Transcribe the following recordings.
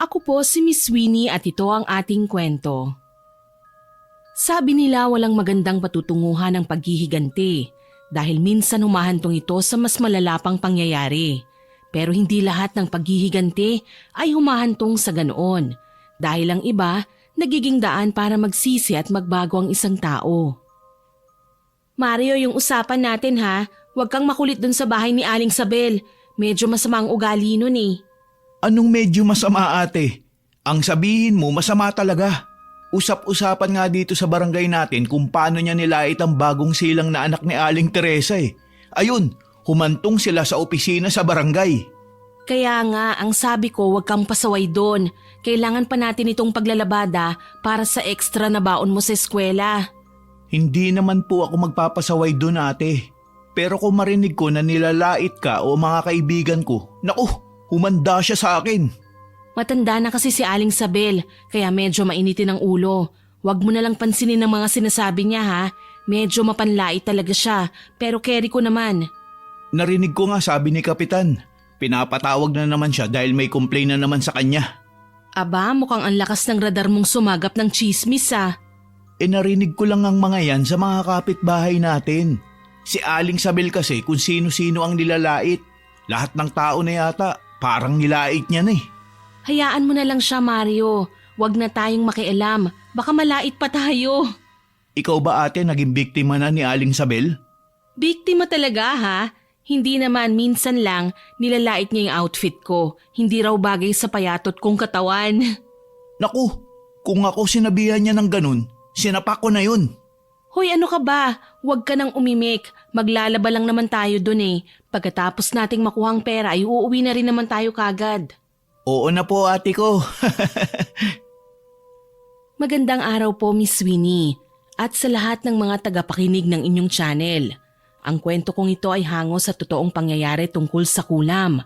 Ako po si Miss Winnie at ito ang ating kwento. Sabi nila walang magandang patutunguhan ng paghihiganti dahil minsan humahantong ito sa mas malalapang pangyayari. Pero hindi lahat ng paghihiganti ay humahantong sa ganoon dahil ang iba nagiging daan para magsisi at magbago ang isang tao. Mario, yung usapan natin ha, huwag kang makulit dun sa bahay ni Aling Sabel. Medyo masama ang ugali nun eh. Anong medyo masama ate? Ang sabihin mo masama talaga. Usap-usapan nga dito sa barangay natin kung paano niya nilait ang bagong silang na anak ni Aling Teresa eh. Ayun, humantong sila sa opisina sa barangay. Kaya nga, ang sabi ko huwag kang pasaway doon. Kailangan pa natin itong paglalabada para sa extra na baon mo sa eskwela. Hindi naman po ako magpapasaway doon ate. Pero kung marinig ko na nilalait ka o mga kaibigan ko, naku, humanda siya sa akin. Matanda na kasi si Aling Sabel, kaya medyo mainitin ang ulo. Huwag mo na lang pansinin ang mga sinasabi niya ha. Medyo mapanlait talaga siya, pero carry ko naman. Narinig ko nga sabi ni Kapitan. Pinapatawag na naman siya dahil may complaint na naman sa kanya. Aba, mukhang ang lakas ng radar mong sumagap ng chismis ah. Narinig ko lang ang mga yan sa mga kapitbahay natin. Si Aling Sabel kasi kung sino-sino ang nilalait. Lahat ng tao na yata parang nilait niya na eh. Hayaan mo na lang siya, Mario. Huwag na tayong makialam. Baka malait pa tayo. Ikaw ba ate naging biktima na ni Aling Sabel? Biktima talaga ha? Hindi naman, minsan lang nilalait niya yung outfit ko. Hindi raw bagay sa payatot kong katawan. Naku, kung ako sinabihan niya ng ganun, sinapak ko na yun. Hoy, ano ka ba? Huwag ka nang umimik. Maglalaba lang naman tayo dun eh. Pagkatapos nating makuhang pera ay uuwi na rin naman tayo kagad. Oo na po ate ko. Magandang araw po, Miss Winnie. At sa lahat ng mga tagapakinig ng inyong channel. Ang kwento kong ito ay hango sa totoong pangyayari tungkol sa kulam.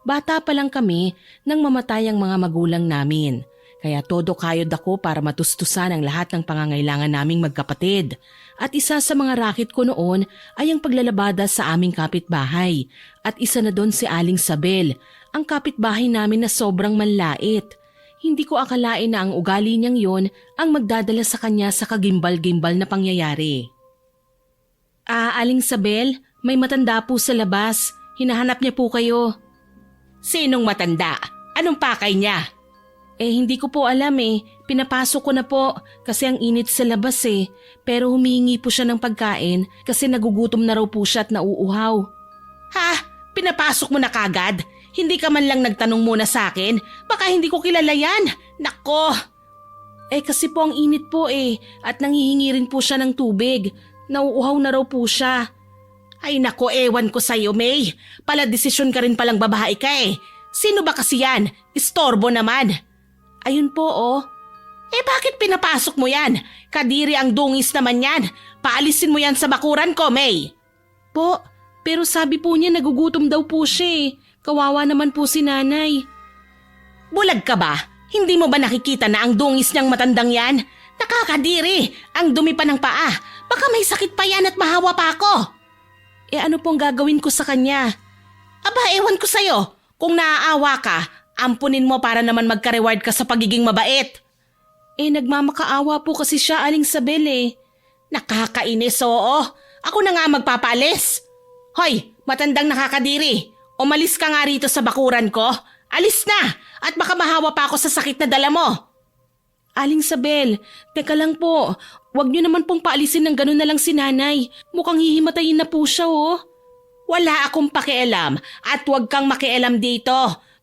Bata pa lang kami nang mamatay ang mga magulang namin. Kaya todo kayod ako para matustusan ang lahat ng pangangailangan naming magkapatid. At isa sa mga raket ko noon ay ang paglalabada sa aming kapitbahay. At isa na doon si Aling Sabel, ang kapitbahay namin na sobrang manlait. Hindi ko akalain na ang ugali niyang yon ang magdadala sa kanya sa kagimbal-gimbal na pangyayari. Aling Sabel, may matanda po sa labas. Hinahanap niya po kayo. Sinong matanda? Anong pakay niya? Hindi ko po alam eh. Pinapasok ko na po kasi ang init sa labas eh. Pero humihingi po siya ng pagkain kasi nagugutom na raw po siya at nauuhaw. Ha? Pinapasok mo na kagad? Hindi ka man lang nagtanong muna sa akin? Baka hindi ko kilala yan. Nako! Kasi po ang init po eh at nanghihingi rin po siya ng tubig. Nauuhaw na raw po siya. Ay nako, ewan ko sa'yo, May. Pala desisyon ka rin palang babae ka eh. Sino ba kasi yan? Istorbo naman. Ayun po oh. Bakit pinapasok mo yan? Kadiri ang dungis naman yan. Paalisin mo yan sa bakuran ko, May. Po, pero sabi po niya nagugutom daw po siya eh. Kawawa naman po si nanay. Bulag ka ba? Hindi mo ba nakikita na ang dungis niyang matandang yan? Nakakadiri. Ang dumi pa ng paa. Baka may sakit pa yan at mahawa pa ako. Ano pong gagawin ko sa kanya? Aba, ewan ko sa'yo. Kung naaawa ka, ampunin mo para naman magka-reward ka sa pagiging mabait. Nagmamakaawa po kasi siya, Aling Sabel eh. Nakakainis, oo. Ako na nga magpapaalis. Hoy, matandang nakakadiri. Umalis ka nga rito sa bakuran ko. Alis na at baka mahawa pa ako sa sakit na dala mo. Aling Sabel, teka lang po. Huwag niyo naman pong paalisin ng gano'n na lang si nanay. Mukhang hihimatayin na po siya oh. Wala akong pakialam at huwag kang makialam dito.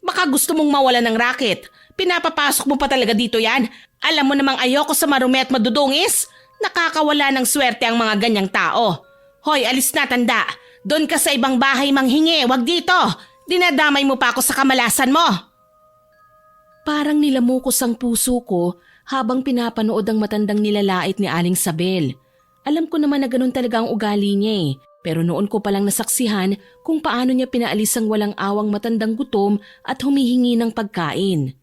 Baka gusto mong mawala ng racket. Pinapapasok mo pa talaga dito yan. Alam mo namang ayoko sa marumi at madudungis. Nakakawala ng swerte ang mga ganyang tao. Hoy, alis na tanda. Doon ka sa ibang bahay manghingi, wag dito. Dinadamay mo pa ako sa kamalasan mo. Parang nilamukos ang puso ko habang pinapanood ang matandang nilalait ni Aling Sabel. Alam ko naman na ganun talaga ang ugali niya eh. Pero noon ko palang nasaksihan kung paano niya pinaalis ang walang awang matandang gutom at humihingi ng pagkain.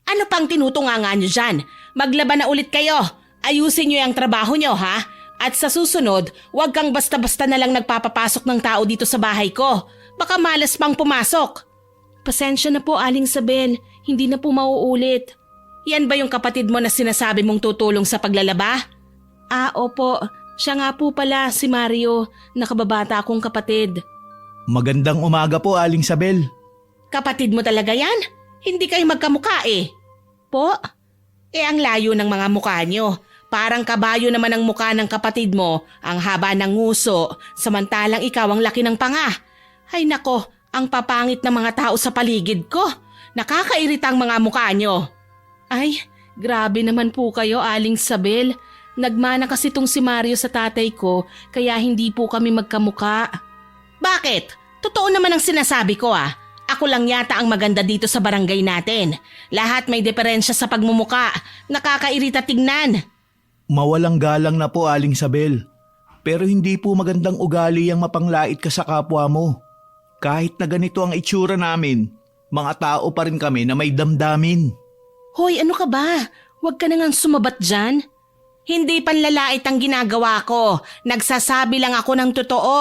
Ano pang tinutunganga niyo dyan? Maglaban na ulit kayo. Ayusin niyo yung trabaho niyo ha? At sa susunod, huwag kang basta-basta na lang nagpapapasok ng tao dito sa bahay ko. Baka malas pang pumasok. Pasensya na po, Aling Sabel. Hindi na po mauulit. Yan ba yung kapatid mo na sinasabi mong tutulong sa paglalaba? Opo. Siya nga po pala, si Mario. Nakababata akong kapatid. Magandang umaga po, Aling Sabel. Kapatid mo talaga yan? Hindi kayo magkamukha eh. Po? Ang layo ng mga mukha nyo. Parang kabayo naman ang mukha ng kapatid mo, ang haba ng nguso, samantalang ikaw ang laki ng panga. Ay nako, ang papangit ng mga tao sa paligid ko. Nakakairita ang mga mukha nyo. Ay, grabe naman po kayo, Aling Sabel. Nagmana kasi tong si Mario sa tatay ko, kaya hindi po kami magkamuka. Bakit? Totoo naman ang sinasabi ko ah. Ako lang yata ang maganda dito sa barangay natin. Lahat may diferensya sa pagmumuka. Nakakairita tignan. Mawalang galang na po, Aling Sabel. Pero hindi po magandang ugali ang mapanglait ka sa kapwa mo. Kahit na ganito ang itsura namin, mga tao pa rin kami na may damdamin. Hoy, ano ka ba? Huwag ka na ngang sumabat dyan. Hindi panlalait ang ginagawa ko. Nagsasabi lang ako ng totoo.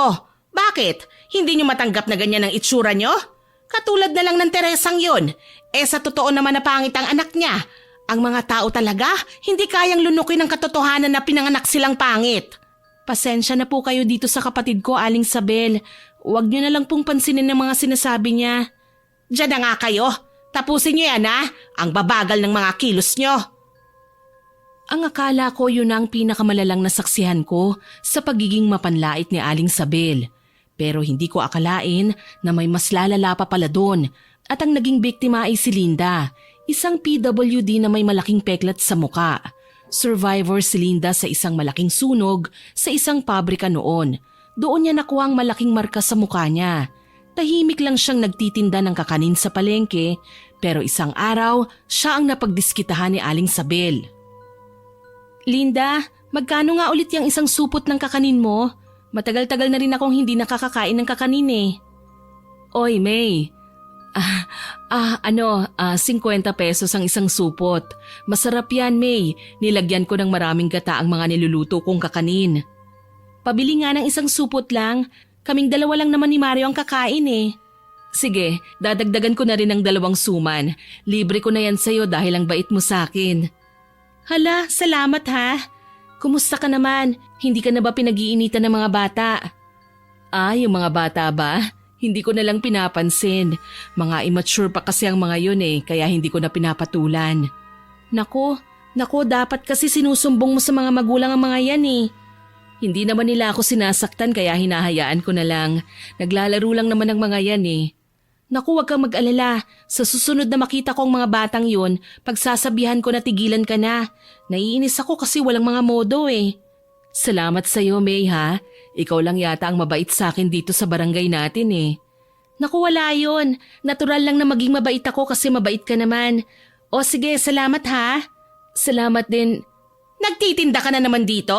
Bakit? Hindi nyo matanggap na ganyan ang itsura nyo? Katulad na lang ng Teresang yun. Sa totoo naman na pangit ang anak niya. Ang mga tao talaga, hindi kayang lunukin ang katotohanan na pinanganak silang pangit. Pasensya na po kayo dito sa kapatid ko, Aling Sabel. Huwag nyo na lang pong pansinin ang mga sinasabi niya. Diyan na nga kayo. Tapusin nyo yan ha. Ang babagal ng mga kilos nyo. Ang akala ko yun ang pinakamalalang nasaksihan ko sa pagiging mapanlait ni Aling Sabel. Pero hindi ko akalain na may mas lalala pa pala doon at ang naging biktima ay si Linda, isang PWD na may malaking peklat sa muka. Survivor si Linda sa isang malaking sunog sa isang pabrika noon. Doon niya nakuha ang malaking marka sa mukha niya. Tahimik lang siyang nagtitinda ng kakanin sa palengke pero isang araw siya ang napagdiskitahan ni Aling Sabel. Linda, magkano nga ulit yung isang supot ng kakanin mo? Matagal-tagal na rin akong hindi nakakakain ng kakanin eh. Oy, May. 50 pesos ang isang supot. Masarap yan, May. Nilagyan ko ng maraming gata ang mga niluluto kong kakanin. Pabili nga ng isang supot lang. Kaming dalawa lang naman ni Mario ang kakain eh. Sige, dadagdagan ko na rin ng 2 suman. Libre ko na yan sa'yo dahil ang bait mo sa'kin. Hala, salamat ha. Kumusta ka naman? Hindi ka na ba pinag-iinitan ng mga bata? Yung mga bata ba? Hindi ko na lang pinapansin. Mga immature pa kasi ang mga yun eh, kaya hindi ko na pinapatulan. Naku, dapat kasi sinusumbong mo sa mga magulang ang mga yan eh. Hindi naman nila ako sinasaktan kaya hinahayaan ko na lang. Naglalaro lang naman ang mga yan eh. Naku, huwag kang mag-alala. Sa susunod na makita ko ang mga batang yun, pagsasabihan ko na tigilan ka na. Naiinis ako kasi walang mga modo eh. Salamat sa'yo, May ha. Ikaw lang yata ang mabait sa akin dito sa barangay natin eh. Naku, wala yun. Natural lang na maging mabait ako kasi mabait ka naman. O sige, salamat ha. Salamat din. Nagtitinda ka na naman dito?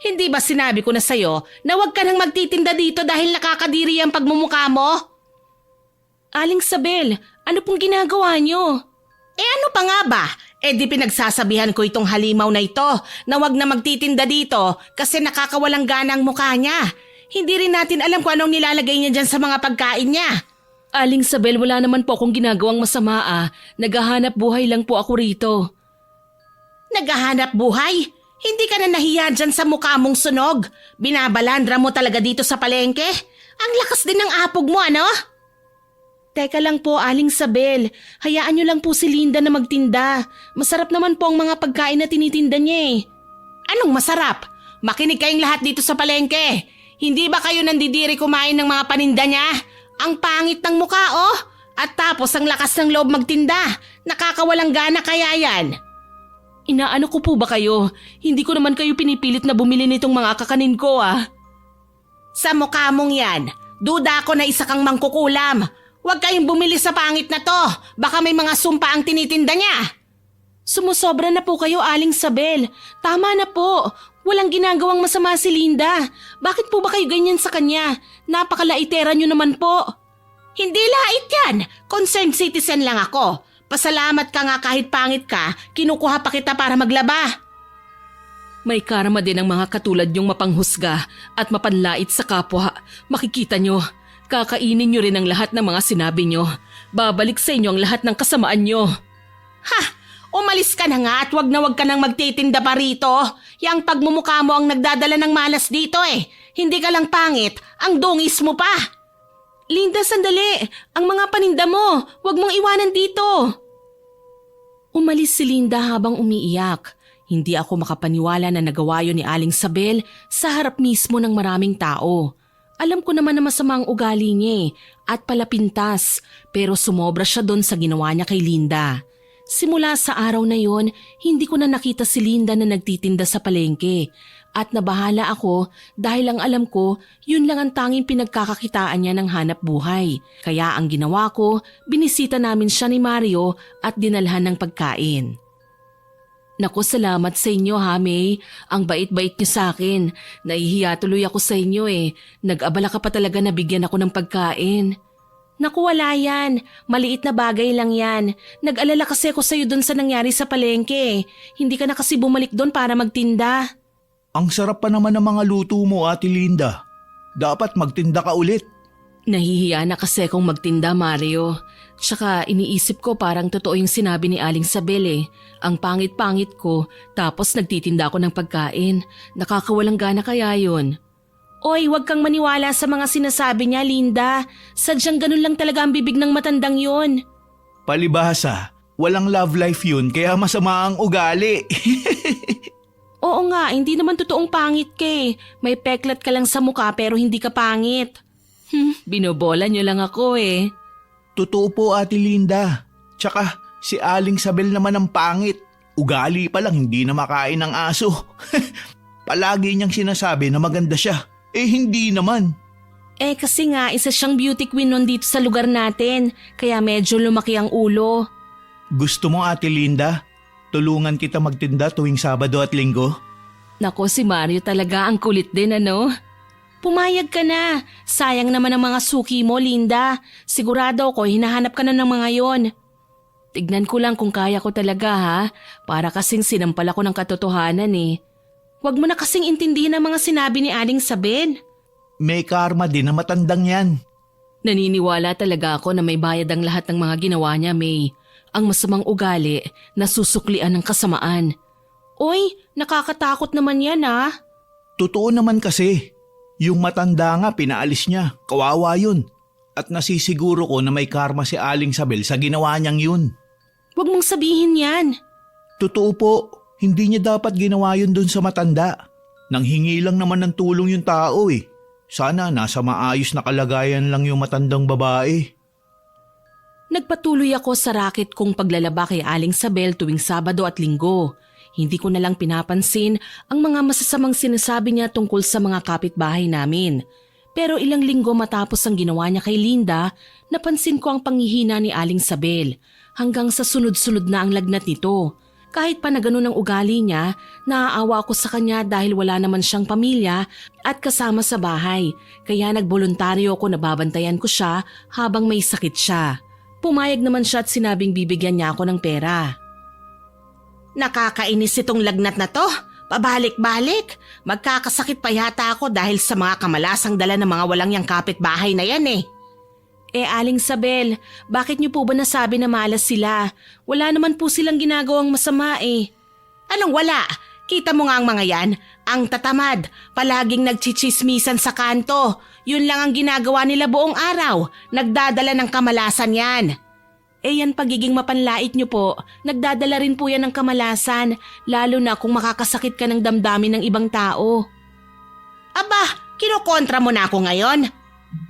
Hindi ba sinabi ko na sa'yo na huwag ka nang magtitinda dito dahil nakakadiri ang pagmumukha mo? Aling Sabel, ano pong ginagawa niyo? Ano pa nga ba? Di pinagsasabihan ko itong halimaw na ito na wag na magtitinda dito kasi nakakawalang gana ang mukha niya. Hindi rin natin alam kung anong nilalagay niya dyan sa mga pagkain niya. Aling Sabel, wala naman po akong ginagawang masama ah. Naghahanap buhay lang po ako rito. Naghahanap buhay? Hindi ka na nahiya dyan sa mukha mong sunog? Binabalandra mo talaga dito sa palengke? Ang lakas din ng apog mo, ano? Teka lang po, Aling Sabel. Hayaan niyo lang po si Linda na magtinda. Masarap naman po ang mga pagkain na tinitinda niya eh. Anong masarap? Makinig kayong lahat dito sa palengke. Hindi ba kayo nandidiri kumain ng mga paninda niya? Ang pangit ng mukha oh. At tapos ang lakas ng loob magtinda. Nakakawalang gana kaya yan. Inaano ko po ba kayo? Hindi ko naman kayo pinipilit na bumili nitong mga kakanin ko ah. Sa mukha mong yan, duda ako na isa kang mangkukulam. Huwag kayong bumili sa pangit na to. Baka may mga sumpa ang tinitinda niya. Sumusobra na po kayo, Aling Sabel. Tama na po. Walang ginagawang masama si Linda. Bakit po ba kayo ganyan sa kanya? Napakalaitera niyo naman po. Hindi lait yan. Concerned citizen lang ako. Pasalamat ka nga kahit pangit ka, kinukuha pa kita para maglaba. May karma din ang mga katulad niyong mapanghusga at mapanlait sa kapwa. Makikita niyo. Kakainin niyo rin ang lahat ng mga sinabi niyo. babalik sa inyo ang lahat ng kasamaan nyo. Ha! Umalis ka na nga at wag ka nang magtitinda pa rito. Yang pagmumukha mo ang nagdadala ng malas dito eh. Hindi ka lang pangit, ang dungis mo pa. Linda, sandali. Ang mga paninda mo, wag mong iwanan dito. Umalis si Linda habang umiiyak. Hindi ako makapaniwala na nagawa yun ni Aling Sabel sa harap mismo ng maraming tao. Alam ko naman na masama ang ugali niya at palapintas, pero sumobra siya doon sa ginawa niya kay Linda. Simula sa araw na yon, hindi ko na nakita si Linda na nagtitinda sa palengke at nabahala ako dahil ang alam ko yun lang ang tanging pinagkakakitaan niya ng hanap buhay. Kaya ang ginawa ko, binisita namin siya ni Mario at dinalhan ng pagkain. Naku, salamat sa inyo ha, May. Ang bait-bait niyo sa akin. Nahihiya tuloy ako sa inyo eh. Nag-abala ka pa talaga na bigyan ako ng pagkain. Naku, wala yan. Maliit na bagay lang yan. Nag-alala kasi ako sa'yo doon sa nangyari sa palengke. Hindi ka na kasi bumalik doon para magtinda. Ang sarap pa naman ng mga luto mo, Ate Linda. Dapat magtinda ka ulit. Nahihiya na kasi akong magtinda, Mario. Tsaka iniisip ko parang totoo yung sinabi ni Aling Sabel eh. Ang pangit-pangit ko, tapos nagtitinda ako ng pagkain. Nakakawalang gana kaya yun. Oy, wag kang maniwala sa mga sinasabi niya, Linda. Sadyang ganun lang talaga ang bibig ng matandang yun. Palibhasa, walang love life yun kaya masama ang ugali. Oo nga, hindi naman totoong pangit ka eh. May peklat ka lang sa mukha pero hindi ka pangit. Binobola niyo lang ako eh. Totoo po, Ate Linda. Tsaka si Aling Sabel naman ang pangit. Ugali pa lang hindi na makain ng aso. Palagi niyang sinasabi na maganda siya. Eh hindi naman. Eh kasi nga isa siyang beauty queen nun dito sa lugar natin. Kaya medyo lumaki ang ulo. Gusto mo, Ate Linda? Tulungan kita magtinda tuwing Sabado at Linggo? Nako, si Mario talaga ang kulit din ano? Pumayag ka na. Sayang naman ang mga suki mo, Linda. Sigurado ako hinahanap ka na ng mga yon. Tignan ko lang kung kaya ko talaga ha. Para kasing sinampal ako ng katotohanan eh. Huwag mo na kasing intindihin ang mga sinabi ni Aling Sabel. May karma din na matandang yan. Naniniwala talaga ako na may bayad ang lahat ng mga ginawa niya, May. Ang masamang ugali, nasusuklian ng kasamaan. Oy, nakakatakot naman yan ha. Totoo naman kasi. Yung matanda nga pinaalis niya, kawawa yun. At nasisiguro ko na may karma si Aling Sabel sa ginawa niyang yun. Huwag mong sabihin yan. Totoo po, hindi niya dapat ginawa yun dun sa matanda. Nanghingi lang naman ng tulong yung tao eh. Sana nasa maayos na kalagayan lang yung matandang babae. Nagpatuloy ako sa raket kong paglalaba kay Aling Sabel tuwing Sabado at Linggo. Hindi ko na lang pinapansin ang mga masasamang sinasabi niya tungkol sa mga kapitbahay namin. Pero ilang linggo matapos ang ginawa niya kay Linda, napansin ko ang panghihina ni Aling Sabel hanggang sa sunod-sunod na ang lagnat nito. Kahit pa na ganun ang ugali niya, naaawa ako sa kanya dahil wala naman siyang pamilya at kasama sa bahay. Kaya nagboluntaryo ako na babantayan ko siya habang may sakit siya. Pumayag naman siya at sinabing bibigyan niya ako ng pera. Nakakainis itong lagnat na to. Pabalik-balik. Magkakasakit pa yata ako dahil sa mga kamalasang dala ng mga walang yang kapitbahay na yan eh. Aling Sabel, bakit niyo po ba nasabi na malas sila? Wala naman po silang ginagawang masama eh. Anong wala? Kita mo nga ang mga yan. Ang tatamad, palaging nagchichismisan sa kanto. Yun lang ang ginagawa nila buong araw. Nagdadala ng kamalasan yan. Yan pagiging mapanlait niyo po, nagdadala rin po yan ng kamalasan, lalo na kung makakasakit ka ng damdamin ng ibang tao. Aba, kinukontra mo na ako ngayon?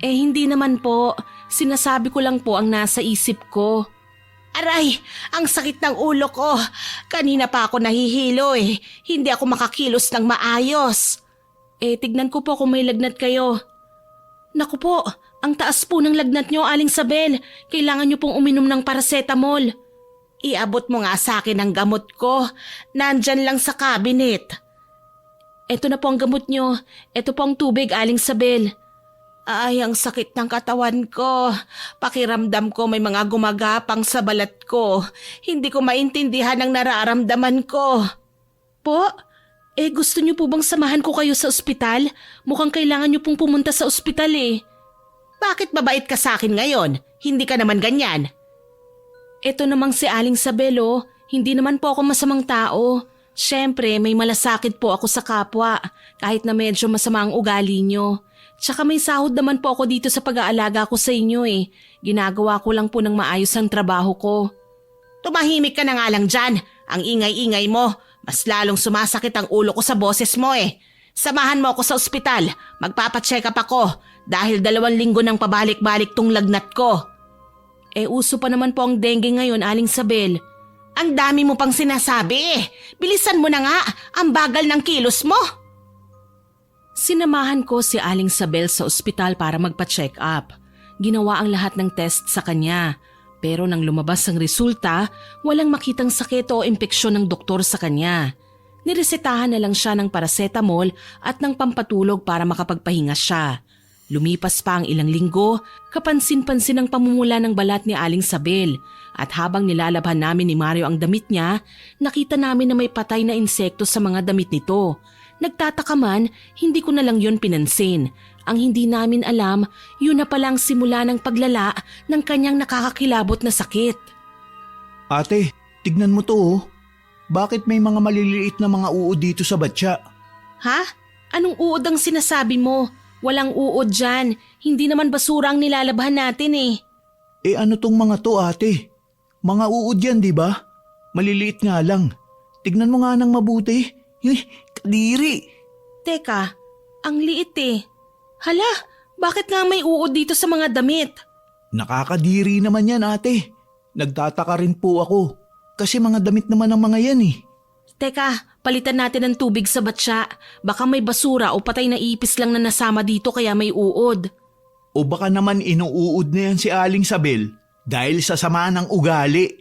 Hindi naman po. Sinasabi ko lang po ang nasa isip ko. Aray, ang sakit ng ulo ko. Kanina pa ako nahihilo eh. Hindi ako makakilos ng maayos. Tignan ko po kung may lagnat kayo. Naku po, ang taas po ng lagnat nyo, Aling Sabel. Kailangan nyo pong uminom ng paracetamol. Iabot mo nga sa akin ang gamot ko. Nandyan lang sa cabinet. Eto na po ang gamot nyo. Eto po ang tubig, Aling Sabel. Ay, ang sakit ng katawan ko. Pakiramdam ko may mga gumagapang sa balat ko. Hindi ko maintindihan ang nararamdaman ko. Po? Gusto niyo po bang samahan ko kayo sa ospital? Mukhang kailangan niyo pong pumunta sa ospital eh. Bakit mabait ka sa akin ngayon? Hindi ka naman ganyan. Ito namang si Aling Sabelo, hindi naman po ako masamang tao. Siyempre, may malasakit po ako sa kapwa, kahit na medyo masama ang ugali nyo. Tsaka may sahod naman po ako dito sa pag-aalaga ko sa inyo eh. Ginagawa ko lang po ng maayos ang trabaho ko. Tumahimik ka na nga lang dyan. Ang ingay-ingay mo. Mas lalong sumasakit ang ulo ko sa boses mo eh. Samahan mo ako sa ospital. Magpapacheck up ako dahil 2 linggo nang pabalik-balik tong lagnat ko. Uso pa naman po ang dengue ngayon, Aling Sabel. Ang dami mo pang sinasabi eh. Bilisan mo na nga. Ang bagal ng kilos mo. Sinamahan ko si Aling Sabel sa ospital para magpa-check up. Ginawa ang lahat ng test sa kanya. Pero nang lumabas ang resulta, walang makitang sakit o impeksyon ng doktor sa kanya. Niresetahan na lang siya ng paracetamol at ng pampatulog para makapagpahinga siya. Lumipas pa ang ilang linggo, kapansin-pansin ang pamumula ng balat ni Aling Sabel. At habang nilalabhan namin ni Mario ang damit niya, nakita namin na may patay na insekto sa mga damit nito. Nagtataka man, hindi ko na lang yun pinansin. Ang hindi namin alam, yun na palang simula ng paglala ng kanyang nakakakilabot na sakit. Ate, tignan mo to oh. Bakit may mga maliliit na mga uod dito sa batya? Ha? Anong uod ang sinasabi mo? Walang uod dyan. Hindi naman basura ang nilalabhan natin eh. Ano tong mga to ate? Mga uod yan di ba? Maliliit nga lang. Tignan mo nga ng mabuti. Kadiri. Teka, ang liit eh. Hala, bakit nga may uod dito sa mga damit? Nakakadiri naman yan ate. Nagtataka rin po ako. Kasi mga damit naman ng mga yan eh. Teka, palitan natin ng tubig sa batya. Baka may basura o patay na ipis lang na nasama dito kaya may uod. O baka naman inuuod na yan si Aling Sabel dahil sa sama ng ugali.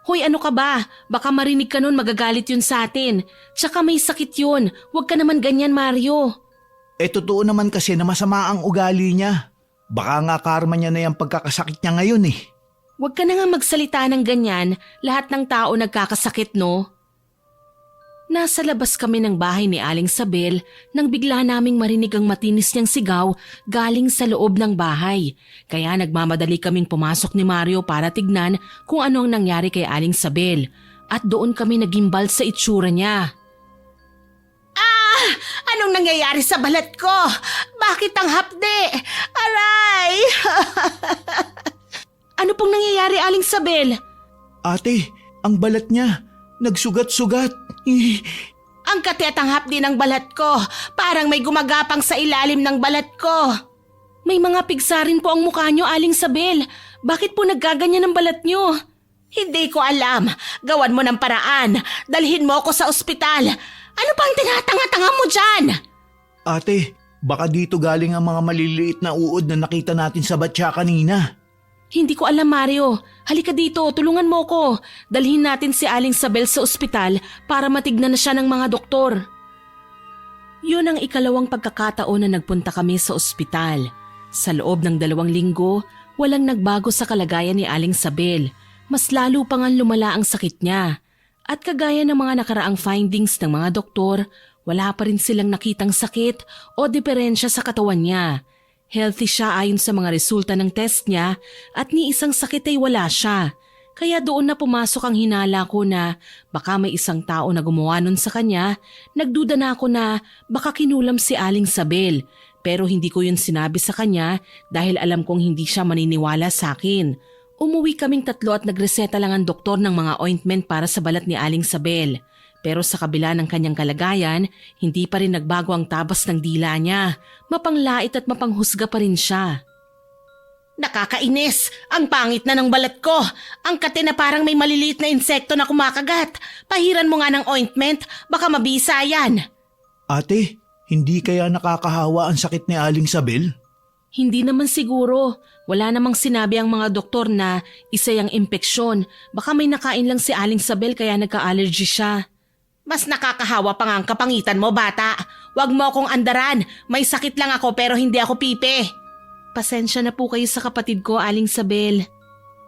Hoy, ano ka ba? Baka marinig ka nun magagalit yun sa atin. Tsaka may sakit yun. Huwag ka naman ganyan, Mario. Totoo naman kasi na masama ang ugali niya. Baka nga karma niya na yung pagkakasakit niya ngayon eh. Huwag ka na nga magsalita ng ganyan. Lahat ng tao nagkakasakit, no? Nasa labas kami ng bahay ni Aling Sabel nang bigla naming marinig ang matinis niyang sigaw galing sa loob ng bahay. Kaya nagmamadali kaming pumasok ni Mario para tignan kung ano ang nangyari kay Aling Sabel. At doon kami nagimbal sa itsura niya. Anong nangyayari sa balat ko? Bakit ang hapde? Aray! Ano pong nangyayari, Aling Sabel? Ate, ang balat niya, nagsugat-sugat. Ang kati at ang hapdi ng balat ko. Parang may gumagapang sa ilalim ng balat ko. May mga pigsarin po ang mukha niyo, Aling Sabel. Bakit po naggaganyan ang balat niyo? Hindi ko alam. Gawan mo ng paraan. Dalhin mo ako sa ospital. Ano pang tinatanga-tanga mo dyan? Ate, baka dito galing ang mga maliliit na uod na nakita natin sa batya kanina. Hindi ko alam, Mario. Halika dito, tulungan mo ko. Dalhin natin si Aling Sabel sa ospital para matignan na siya ng mga doktor. Yun ang ikalawang pagkakataon na nagpunta kami sa ospital. Sa loob ng 2 linggo, walang nagbago sa kalagayan ni Aling Sabel. Mas lalo pang lumala ang sakit niya. At kagaya ng mga nakaraang findings ng mga doktor, wala pa rin silang nakitang sakit o diferensya sa katawan niya. Healthy siya ayon sa mga resulta ng test niya at ni isang sakit ay wala siya. Kaya doon na pumasok ang hinala ko na baka may isang tao na gumawa nun sa kanya. Nagduda na ako na baka kinulam si Aling Sabel. Pero hindi ko yun sinabi sa kanya dahil alam kong hindi siya maniniwala sa akin. Umuwi kaming 3 at nagreseta lang ang doktor ng mga ointment para sa balat ni Aling Sabel. Pero sa kabila ng kanyang kalagayan, hindi pa rin nagbago ang tabas ng dila niya. Mapanglait at mapanghusga pa rin siya. Nakakainis! Ang pangit na ng balat ko! Ang kati na parang may maliliit na insekto na kumakagat. Pahiran mo nga ng ointment, baka mabisa yan. Ate, hindi kaya nakakahawa ang sakit ni Aling Sabel? Hindi naman siguro. Wala namang sinabi ang mga doktor na isa yung impeksyon. Baka may nakain lang si Aling Sabel kaya nagka-allergy siya. Mas nakakahawa pa nga ang kapangitan mo, bata. Huwag mo akong andaran. May sakit lang ako pero hindi ako pipi. Pasensya na po kayo sa kapatid ko, Aling Sabel.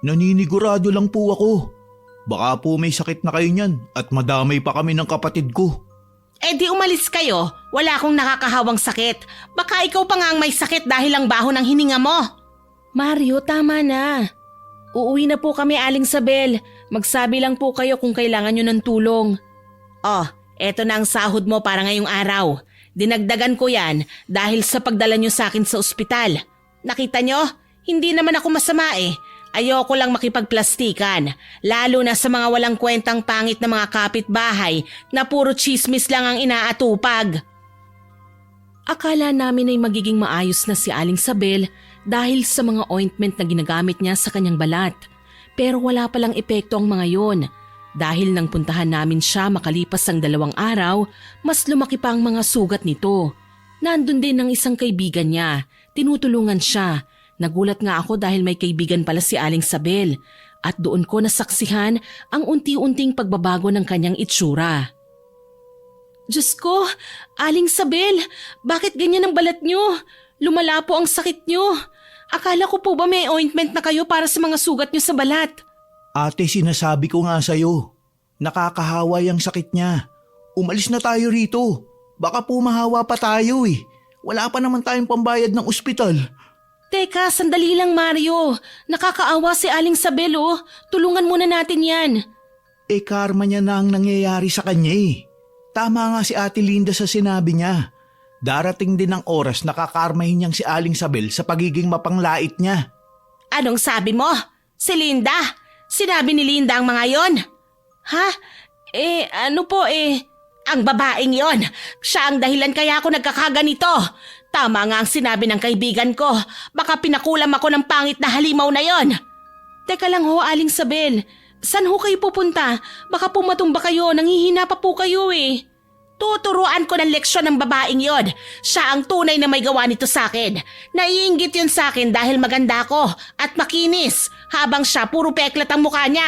Naninigurado lang po ako. Baka po may sakit na kayo niyan at madamay pa kami ng kapatid ko. Eh di umalis kayo, wala akong nakakahawang sakit. Baka ikaw pa nga ang may sakit dahil ang baho ng hininga mo. Mario, tama na. Uuwi na po kami, Aling Sabel. Magsabi lang po kayo kung kailangan nyo ng tulong. Oh, eto na ang sahod mo para ngayong araw. Dinagdagan ko yan dahil sa pagdala nyo sa akin sa ospital. Nakita nyo? Hindi naman ako masama eh. Ayoko lang makipagplastikan, lalo na sa mga walang kwentang pangit na mga kapitbahay na puro chismis lang ang inaatupag. Akala namin ay magiging maayos na si Aling Sabel dahil sa mga ointment na ginagamit niya sa kanyang balat. Pero wala palang epekto ang mga yon. Dahil nang puntahan namin siya makalipas ang 2 araw, mas lumaki pa ang mga sugat nito. Nandun din ang isang kaibigan niya, tinutulungan siya. Nagulat nga ako dahil may kaibigan pala si Aling Sabel at doon ko nasaksihan ang unti-unting pagbabago ng kanyang itsura. Diyos ko, Aling Sabel, bakit ganyan ang balat niyo? Lumala po ang sakit niyo. Akala ko po ba may ointment na kayo para sa mga sugat niyo sa balat? Ate, sinasabi ko nga sa'yo. Nakakahaway ang sakit niya. Umalis na tayo rito. Baka pumahawa pa tayo eh. Wala pa naman tayong pambayad ng ospital. Teka, sandali lang Mario. Nakakaawa si Aling Sabel oh. Tulungan muna natin yan. Karma niya na ang nangyayari sa kanya eh. Tama nga si Ate Linda sa sinabi niya. Darating din ang oras na kakarmahin niyang si Aling Sabel sa pagiging mapanglait niya. Anong sabi mo? Si Linda? Sinabi ni Linda ang mga yon? Ha? Ano po Ang babaeng yon. Siya ang dahilan kaya ako nagkakaganito. Tama nga ang sinabi ng kaibigan ko. Baka pinakulam ako ng pangit na halimaw na yon. Teka lang ho, Aling Sabel. Saan ho kayo pupunta? Baka pumatumba kayo, nanghihina pa po kayo eh. Tuturuan ko ng leksyon ng babaeng yon. Siya ang tunay na may gawa nito sa akin. Naiinggit yun sa akin dahil maganda ako at makinis, habang siya puro peklat ang mukha niya.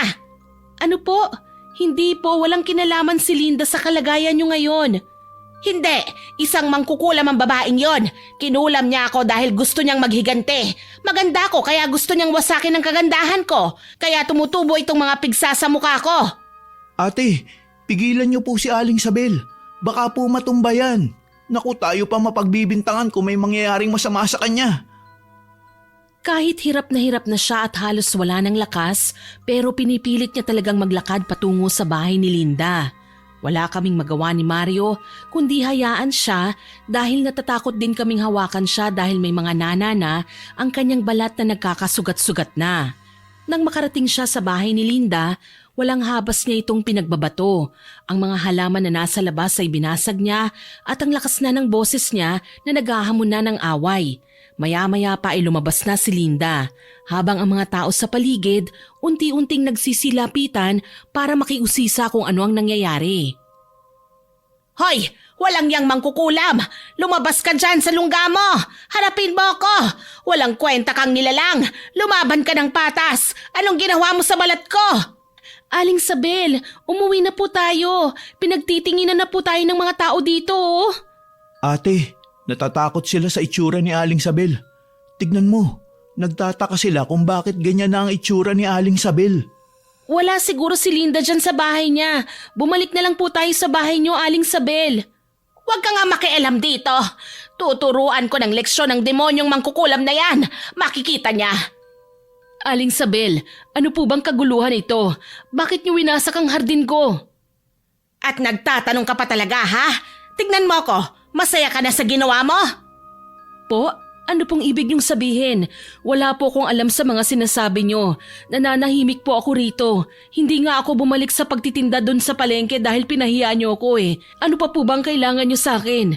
Ano po? Hindi po, walang kinalaman si Linda sa kalagayan niyo ngayon. Hindi, isang mangkukulam ang babaeng yon. Kinulam niya ako dahil gusto niyang maghigante. Maganda ko kaya gusto niyang wasakin ang kagandahan ko. Kaya tumutubo itong mga pigsa sa mukha ko. Ate, pigilan niyo po si Aling Sabel. Baka po matumba yan. Naku, tayo pa mapagbibintangan kung may mangyayaring masama sa kanya. Kahit hirap na siya at halos wala ng lakas, pero pinipilit niya talagang maglakad patungo sa bahay ni Linda. Wala kaming magawa ni Mario, kundi hayaan siya dahil natatakot din kaming hawakan siya dahil may mga nanana ang kanyang balat na nagkakasugat-sugat na. Nang makarating siya sa bahay ni Linda, walang habas niya itong pinagbabato. Ang mga halaman na nasa labas ay binasag niya at ang lakas na ng boses niya na naghahamon na ng away. Maya-maya pa ay lumabas na si Linda, habang ang mga tao sa paligid unti-unting nagsisilapitan para makiusisa kung ano ang nangyayari. Hoy! Walang yang mangkukulam! Lumabas ka dyan sa lungga mo! Harapin mo ako! Walang kwenta kang nilalang! Lumaban ka ng patas! Anong ginawa mo sa balat ko? Aling Sabel, umuwi na po tayo. Pinagtitinginan na po tayo ng mga tao dito. Oh. Ate, natatakot sila sa itsura ni Aling Sabel. Tignan mo, nagtataka sila kung bakit ganyan na ang itsura ni Aling Sabel. Wala siguro si Linda dyan sa bahay niya. Bumalik na lang po tayo sa bahay niyo, Aling Sabel. Huwag ka nga makialam dito. Tuturuan ko ng leksyon ng demonyong mangkukulam na yan. Makikita niya. Aling Sabel, ano po bang kaguluhan ito? Bakit niyo winasak ang hardin ko? At nagtatanong ka pa talaga, ha? Tignan mo ko, masaya ka na sa ginawa mo? Po? Ano pong ibig niyong sabihin? Wala po akong alam sa mga sinasabi niyo. Nananahimik po ako rito. Hindi nga ako bumalik sa pagtitinda doon sa palengke dahil pinahiya niyo ako eh. Ano pa po bang kailangan niyo sa akin?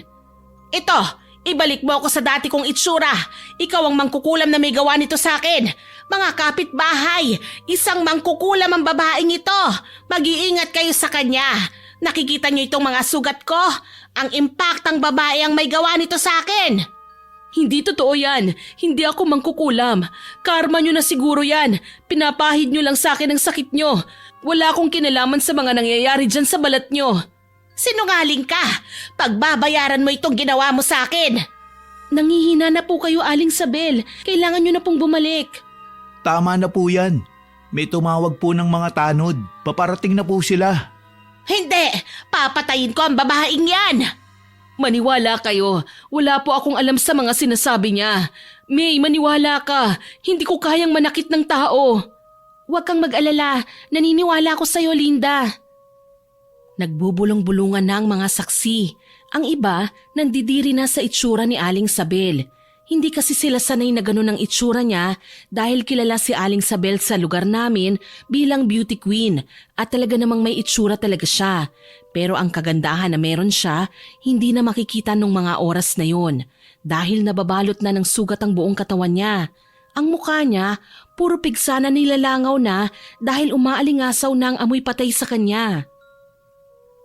Ito, ibalik mo ako sa dati kong itsura. Ikaw ang mangkukulam na may gawa nito sa akin. Mga kapitbahay, isang mangkukulam ang babaeng ito. Mag-iingat kayo sa kanya. Nakikita niyo itong mga sugat ko? Ang impaktang babae ang may gawa nito sa akin. Hindi totoo yan. Hindi ako mangkukulam. Karma nyo na siguro yan. Pinapahid nyo lang sa akin ang sakit nyo. Wala akong kinalaman sa mga nangyayari dyan sa balat nyo. Sinungaling ka! Pagbabayaran mo itong ginawa mo sa akin! Nangihina na po kayo, Aling Sabel. Kailangan nyo na pong bumalik. Tama na po yan. May tumawag po ng mga tanod. Paparating na po sila. Hindi! Papatayin ko ang babaeng yan! Maniwala kayo, wala po akong alam sa mga sinasabi niya. May, maniwala ka, hindi ko kayang manakit ng tao. Huwag kang mag-alala, naniniwala ko sa'yo, Linda. Nagbubulong-bulungan na ang mga saksi. Ang iba, nandidiri na sa itsura ni Aling Sabel. Hindi kasi sila sanay na ganun ang itsura niya dahil kilala si Aling Sabel sa lugar namin bilang beauty queen at talaga namang may itsura talaga siya. Pero ang kagandahan na meron siya, hindi na makikita nung mga oras na yon dahil nababalot na ng sugat ang buong katawan niya. Ang mukha niya, puro pigsa na nilalangaw na dahil umaalingasaw na ang amoy patay sa kanya.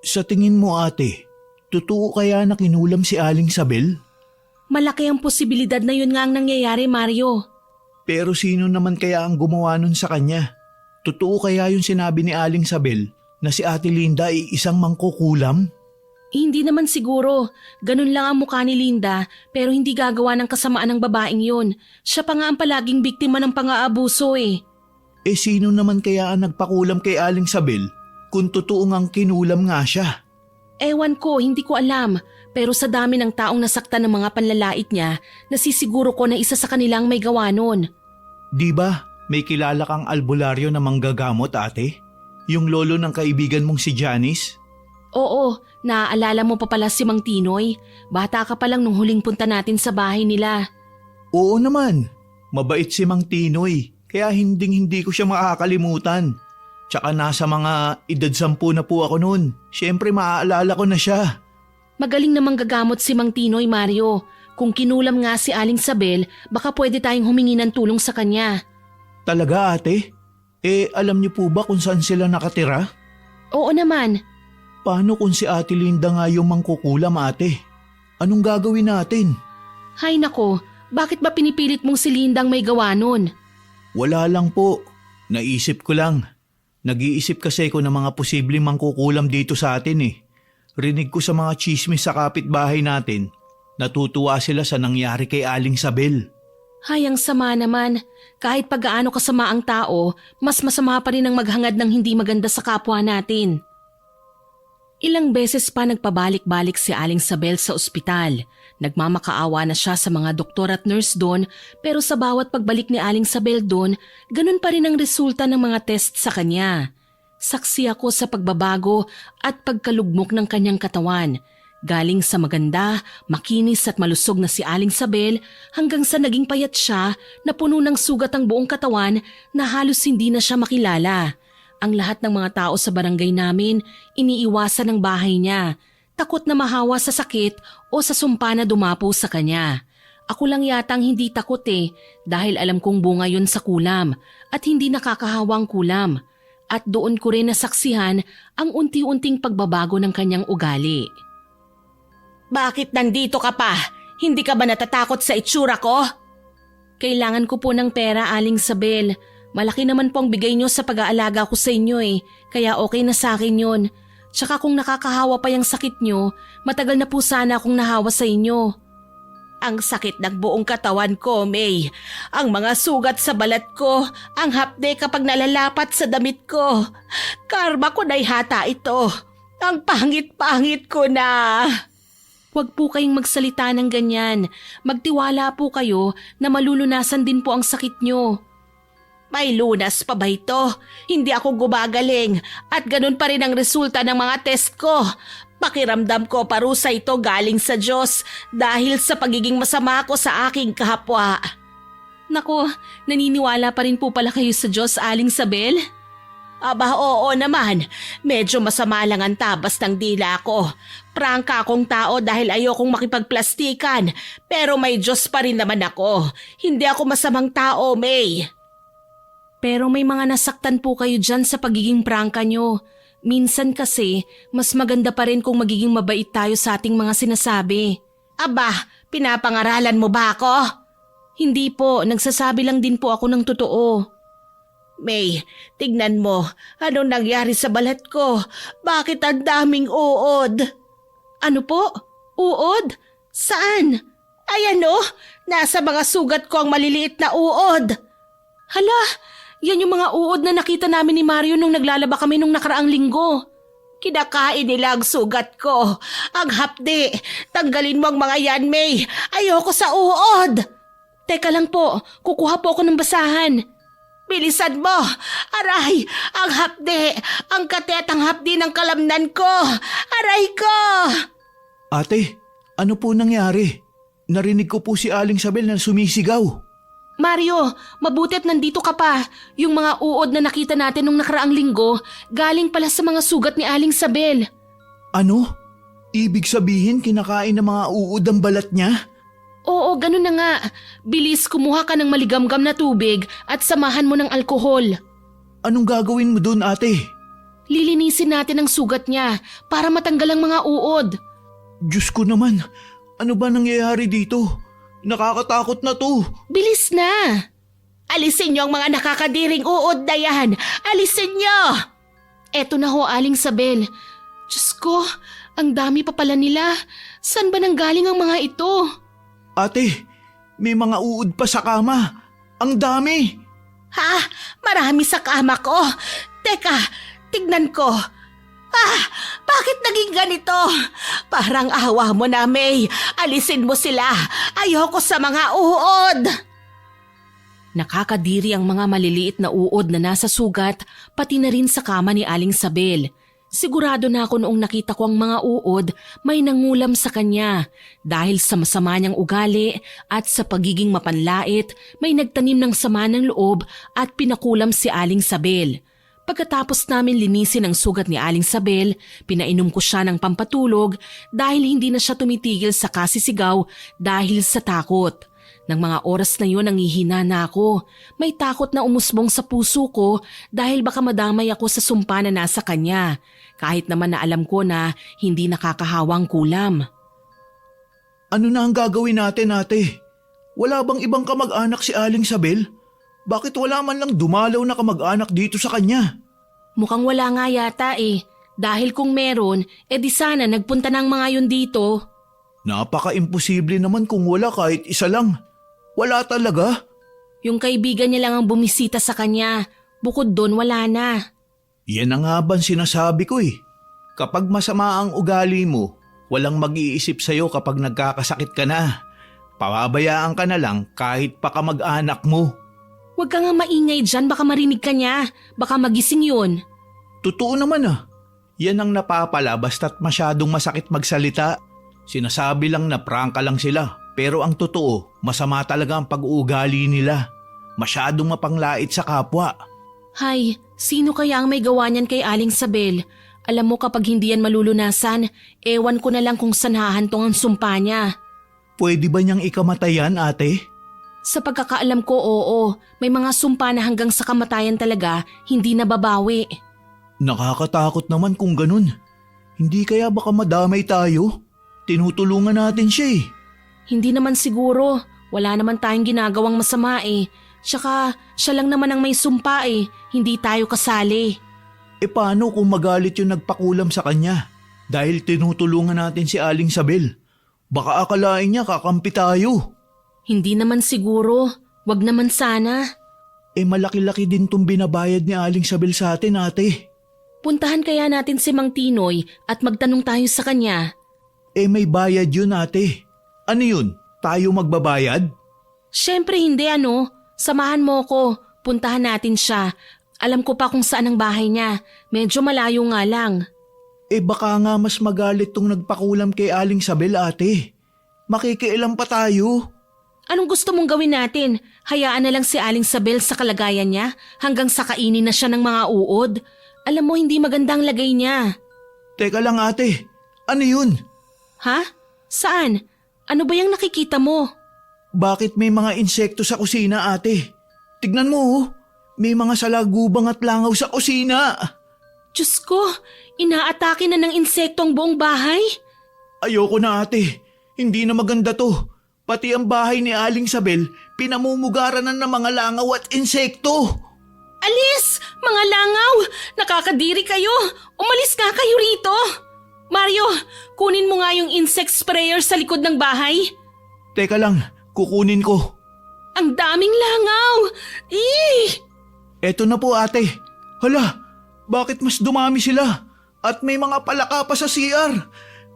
Sa tingin mo ate, totoo kaya na kinulam si Aling Sabel? Malaki ang posibilidad na yun nga ang nangyayari, Mario. Pero sino naman kaya ang gumawa nun sa kanya? Totoo kaya yung sinabi ni Aling Sabel na si Ate Linda ay isang mangkukulam? Hindi naman siguro. Ganun lang ang mukha ni Linda pero hindi gagawa ng kasamaan ng babaeng yun. Siya pa nga ang palaging biktima ng pang-aabuso eh. Eh sino naman kaya ang nagpakulam kay Aling Sabel kung totoo ngang kinulam nga siya? Ewan ko, hindi ko alam. Pero sa dami ng taong nasaktan ng mga panlalait niya, nasisiguro ko na isa sa kanilang may gawa nun. Di ba may kilala kang albularyo na manggagamot ate? Yung lolo ng kaibigan mong si Janice? Oo, naaalala mo pa pala si Mang Tinoy. Bata ka pa lang nung huling punta natin sa bahay nila. Oo naman, mabait si Mang Tinoy kaya hindi ko siya makakalimutan. Tsaka nasa mga edad 10 na po ako noon. Siyempre maaalala ko na siya. Magaling namang gagamot si Mang Tinoy, Mario. Kung kinulam nga si Aling Sabel, baka pwede tayong humingi ng tulong sa kanya. Talaga ate? Eh alam niyo po ba kung saan sila nakatira? Oo naman. Paano kung si Ate Linda nga yung mangkukulam ate? Anong gagawin natin? Hay nako, bakit ba pinipilit mong si Lindang may gawa nun? Wala lang po. Naisip ko lang. Nag-iisip kasi ko ng mga posibleng mangkukulam dito sa atin eh. Rinig ko sa mga chismis sa kapitbahay natin. Natutuwa sila sa nangyari kay Aling Sabel. Hay, ang sama naman. Kahit pag-aano kasama ang tao, mas masama pa rin ang maghangad ng hindi maganda sa kapwa natin. Ilang beses pa nagpabalik-balik si Aling Sabel sa ospital. Nagmamakaawa na siya sa mga doktor at nurse doon pero sa bawat pagbalik ni Aling Sabel doon, ganun pa rin ang resulta ng mga test sa kanya. Saksi ako sa pagbabago at pagkalugmok ng kanyang katawan. Galing sa maganda, makinis at malusog na si Aling Sabel hanggang sa naging payat siya na puno ng sugat ang buong katawan na halos hindi na siya makilala. Ang lahat ng mga tao sa barangay namin iniiwasan ng bahay niya. Takot na mahawa sa sakit o sa sumpa na dumapo sa kanya. Ako lang yatang hindi takot dahil alam kong bunga yun sa kulam at hindi nakakahawang kulam. At doon ko rin nasaksihan ang unti-unting pagbabago ng kanyang ugali. Bakit nandito ka pa? Hindi ka ba natatakot sa itsura ko? Kailangan ko po ng pera, Aling Sabel. Malaki naman po ang bigay nyo sa pag-aalaga ko sa inyo kaya okay na sa akin yun. Tsaka kung nakakahawa pa yung sakit nyo, matagal na po sana akong nahawa sa inyo. Ang sakit ng buong katawan ko, May. Ang mga sugat sa balat ko, ang hapde kapag nalalapat sa damit ko. Karma ko na'y hata ito. Ang pangit-pangit ko na. Huwag po kayong magsalita ng ganyan. Magtiwala po kayo na malulunasan din po ang sakit nyo. May lunas pa ba ito? Hindi ako gumagaling at ganun pa rin ang resulta ng mga test ko. Pakiramdam ko parusa ito galing sa Diyos dahil sa pagiging masama ko sa aking kapwa. Nako, naniniwala pa rin po pala kayo sa Diyos, Aling Sabel? Aba, oo naman. Medyo masama lang ang tabas ng dila ko. Prangka akong tao dahil ayokong makipagplastikan. Pero may Diyos pa rin naman ako. Hindi ako masamang tao, May. Pero may mga nasaktan po kayo dyan sa pagiging prangka nyo. Minsan kasi, mas maganda pa rin kung magiging mabait tayo sa ating mga sinasabi. Aba, pinapangaralan mo ba ako? Hindi po, nagsasabi lang din po ako ng totoo. May, tignan mo, anong nangyari sa balat ko? Bakit ang daming uod? Ano po? Uod? Saan? Ayan o, nasa mga sugat ko ang maliliit na uod. Hala, yan yung mga uod na nakita namin ni Mario nung naglalaba kami nung nakaraang linggo. Kinakain nila ang sugat ko. Ang hapdi. Tanggalin mo ang mga yan, May. Ayoko sa uod. Teka lang po, kukuha po ako ng basahan. Bilisan mo. Aray, ang hapdi. Ang katet ang hapdi ng kalamnan ko. Aray ko. Ate, ano po nangyari? Narinig ko po si Aling Sabel na sumisigaw. Mario, mabuti at nandito ka pa. Yung mga uod na nakita natin nung nakaraang linggo, galing pala sa mga sugat ni Aling Sabel. Ano? Ibig sabihin kinakain ng mga uod ang balat niya? Oo, ganun na nga. Bilis, kumuha ka ng maligamgam na tubig at samahan mo ng alkohol. Anong gagawin mo dun, ate? Lilinisin natin ang sugat niya para matanggal ang mga uod. Diyos ko naman, ano ba nangyayari dito? Nakakatakot na to. Bilis na! Alisin niyo ang mga nakakadiring uod na yan. Alisin niyo. Eto na ho, Aling Sabel. Diyos ko, ang dami pa pala nila. Saan ba nanggaling ang mga ito? Ate, may mga uod pa sa kama. Ang dami. Ha? Marami sa kama ko. Teka, tignan ko. Bakit naging ganito? Parang awa mo na, May. Alisin mo sila. Ayoko sa mga uod. Nakakadiri ang mga maliliit na uod na nasa sugat, pati na rin sa kama ni Aling Sabel. Sigurado na ako noong nakita ko ang mga uod, may nangulam sa kanya. Dahil sa masama niyang ugali at sa pagiging mapanlait, may nagtanim ng sama ng loob at pinakulam si Aling Sabel. Pagkatapos namin linisin ang sugat ni Aling Sabel, pinainom ko siya ng pampatulog dahil hindi na siya tumitigil sa kasisigaw dahil sa takot. Nang mga oras na yun, nangihina na ako. May takot na umusbong sa puso ko dahil baka madamay ako sa sumpa na nasa kanya. Kahit naman na alam ko na hindi nakakahawang kulam. Ano na ang gagawin natin, ate? Wala bang ibang kamag-anak si Aling Sabel? Bakit wala man lang dumalaw na kamag-anak dito sa kanya? Mukhang wala nga yata eh. Dahil kung meron, di sana nagpunta ng mga yun dito. Napaka-imposible naman kung wala kahit isa lang. Wala talaga? Yung kaibigan niya lang ang bumisita sa kanya. Bukod doon, wala na. Yan ang nga bang sinasabi ko eh. Kapag masama ang ugali mo, walang mag-iisip sa'yo kapag nagkakasakit ka na. Pababayaan ka na lang kahit pa kamag-anak mo. Huwag ka nga maingay dyan, baka marinig ka niya. Baka magising yun. Totoo naman ah. Yan ang napapala basta't masyadong masakit magsalita. Sinasabi lang na prangka lang sila. Pero ang totoo, masama talaga ang pag-uugali nila. Masyadong mapanglait sa kapwa. Hay, sino kaya ang may gawa niyan kay Aling Sabel? Alam mo kapag hindi yan malulunasan, ewan ko na lang kung saan hahantong ang sumpa niya. Pwede ba niyang ikamatayan, ate? Sa pagkakaalam ko, oo. May mga sumpa na hanggang sa kamatayan talaga, hindi nababawi. Nakakatakot naman kung ganun. Hindi kaya baka madamay tayo? Tinutulungan natin siya eh. Hindi naman siguro. Wala naman tayong ginagawang masama eh. Tsaka, siya lang naman ang may sumpa eh. Hindi tayo kasali. E paano kung magalit yung nagpakulam sa kanya? Dahil tinutulungan natin si Aling Sabel. Baka akalain niya kakampi tayo. Hindi naman siguro. Wag naman sana. Eh malaki-laki din tong binabayad ni Aling Sabel sa atin, ate. Puntahan kaya natin si Mang Tinoy at magtanong tayo sa kanya. Eh may bayad yun, ate. Ano yun? Tayo magbabayad? Siyempre hindi ano. Samahan mo ko. Puntahan natin siya. Alam ko pa kung saan ang bahay niya. Medyo malayo nga lang. Eh baka nga mas magalit tong nagpakulam kay Aling Sabel, ate. Makikialam pa tayo. Anong gusto mong gawin natin? Hayaan na lang si Aling Sabel sa kalagayan niya hanggang sa kainin na siya ng mga uod? Alam mo hindi magandang lagay niya. Teka lang, ate. Ano yun? Ha? Saan? Ano ba yung nakikita mo? Bakit may mga insekto sa kusina, ate? Tignan mo, oh. May mga salagubang at langaw sa kusina. Diyos ko, inaatake na ng insekto ang buong bahay? Ayoko na, ate. Hindi na maganda to. Pati ang bahay ni Aling Sabel, pinamumugaran na ng mga langaw at insekto. Alis! Mga langaw! Nakakadiri kayo! Umalis nga kayo rito! Mario, kunin mo nga yung insect sprayer sa likod ng bahay. Teka lang, kukunin ko. Ang daming langaw! Eto na po, ate. Hala, bakit mas dumami sila? At may mga palaka pa sa CR.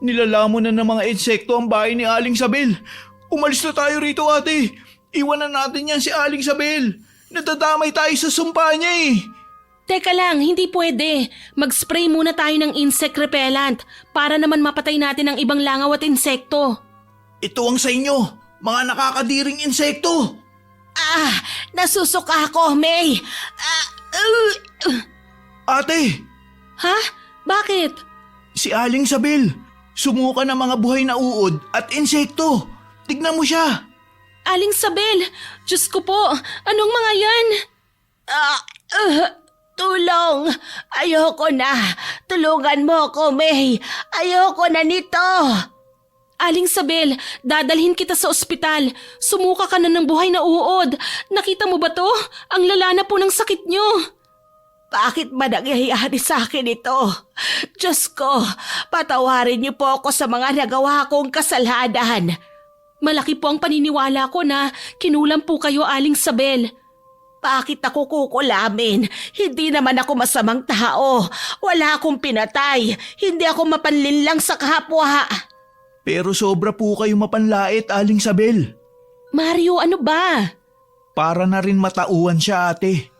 Nilalamon na ng mga insekto ang bahay ni Aling Sabel. Umalis na tayo rito, ate. Iwanan natin yan si Aling Sabel. Nadadamay tayo sa sumpa niya eh. Teka lang, hindi pwede. Mag-spray muna tayo ng insect repellent para naman mapatay natin ang ibang langaw at insekto. Ito ang sa inyo, mga nakakadiring insekto. Nasusuka ako, May. Ate, Ha? Bakit? si Aling Sabel. Sumuka ng mga buhay na uod at insekto. Tignan mo siya. Aling Sabel, Diyos ko po, anong mga yan? Tulong! Ayoko na! Tulungan mo ako, May! Ayoko na nito! Aling Sabel, dadalhin kita sa ospital. Sumuka ka na ng buhay na uod. Nakita mo ba to? Ang lala na po ng sakit nyo. Bakit ba nangyayari sa akin ito? Diyos ko, patawarin niyo po ako sa mga nagawa kong kasalanan. Malaki po ang paniniwala ko na kinulam po kayo, Aling Sabel. Bakit ako kukulamin? Hindi naman ako masamang tao. Wala akong pinatay. Hindi ako mapanlinlang sa kapwa. Pero sobra po kayo mapanlait, Aling Sabel. Mario, ano ba? Para na rin matauhan siya, ate.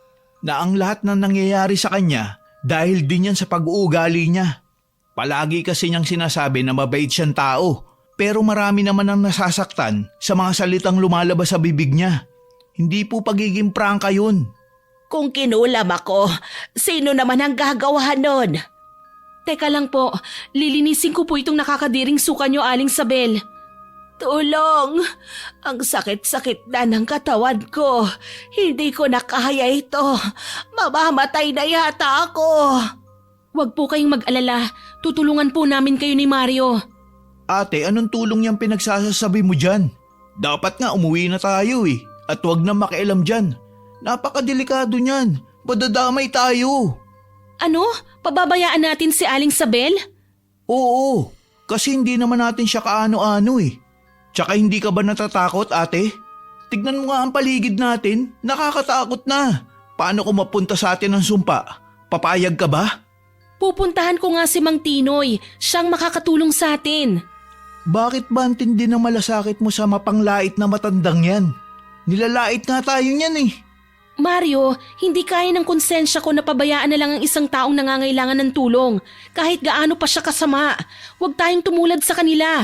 Na ang lahat na nangyayari sa kanya dahil din yan sa pag-uugali niya. Palagi kasi niyang sinasabi na mabait siyang tao. Pero marami naman ang nasasaktan sa mga salitang lumalabas sa bibig niya. Hindi po pagiging prangka yun. Kung kinulam ako, sino naman ang gagawa nun? Teka lang po, lilinisin ko po itong nakakadiring suka nyo, Aling Sabel. Tulong! Ang sakit-sakit na ng katawan ko. Hindi ko na kaya ito. Mamamatay na yata ako. Huwag po kayong mag-alala. Tutulungan po namin kayo ni Mario. Ate, anong tulong niyang pinagsasasabi mo dyan? Dapat nga umuwi na tayo eh. At huwag na makialam dyan. Napakadelikado niyan. Madadamay tayo. Ano? Pababayaan natin si Aling Sabel? Oo, kasi hindi naman natin siya kaano-ano eh. Tsaka hindi ka ba natatakot, ate? Tignan mo nga ang paligid natin. Nakakatakot na. Paano kung mapunta sa atin ang sumpa? Papayag ka ba? Pupuntahan ko nga si Mang Tinoy. Siyang makakatulong sa atin. Bakit ba ang tindi ng malasakit mo sa mapanglait na matandang yan? Nilalait nga tayo niyan eh. Mario, hindi kaya ng konsensya ko na pabayaan na lang ang isang taong nangangailangan ng tulong. Kahit gaano pa siya kasama. Huwag tayong tumulad sa kanila.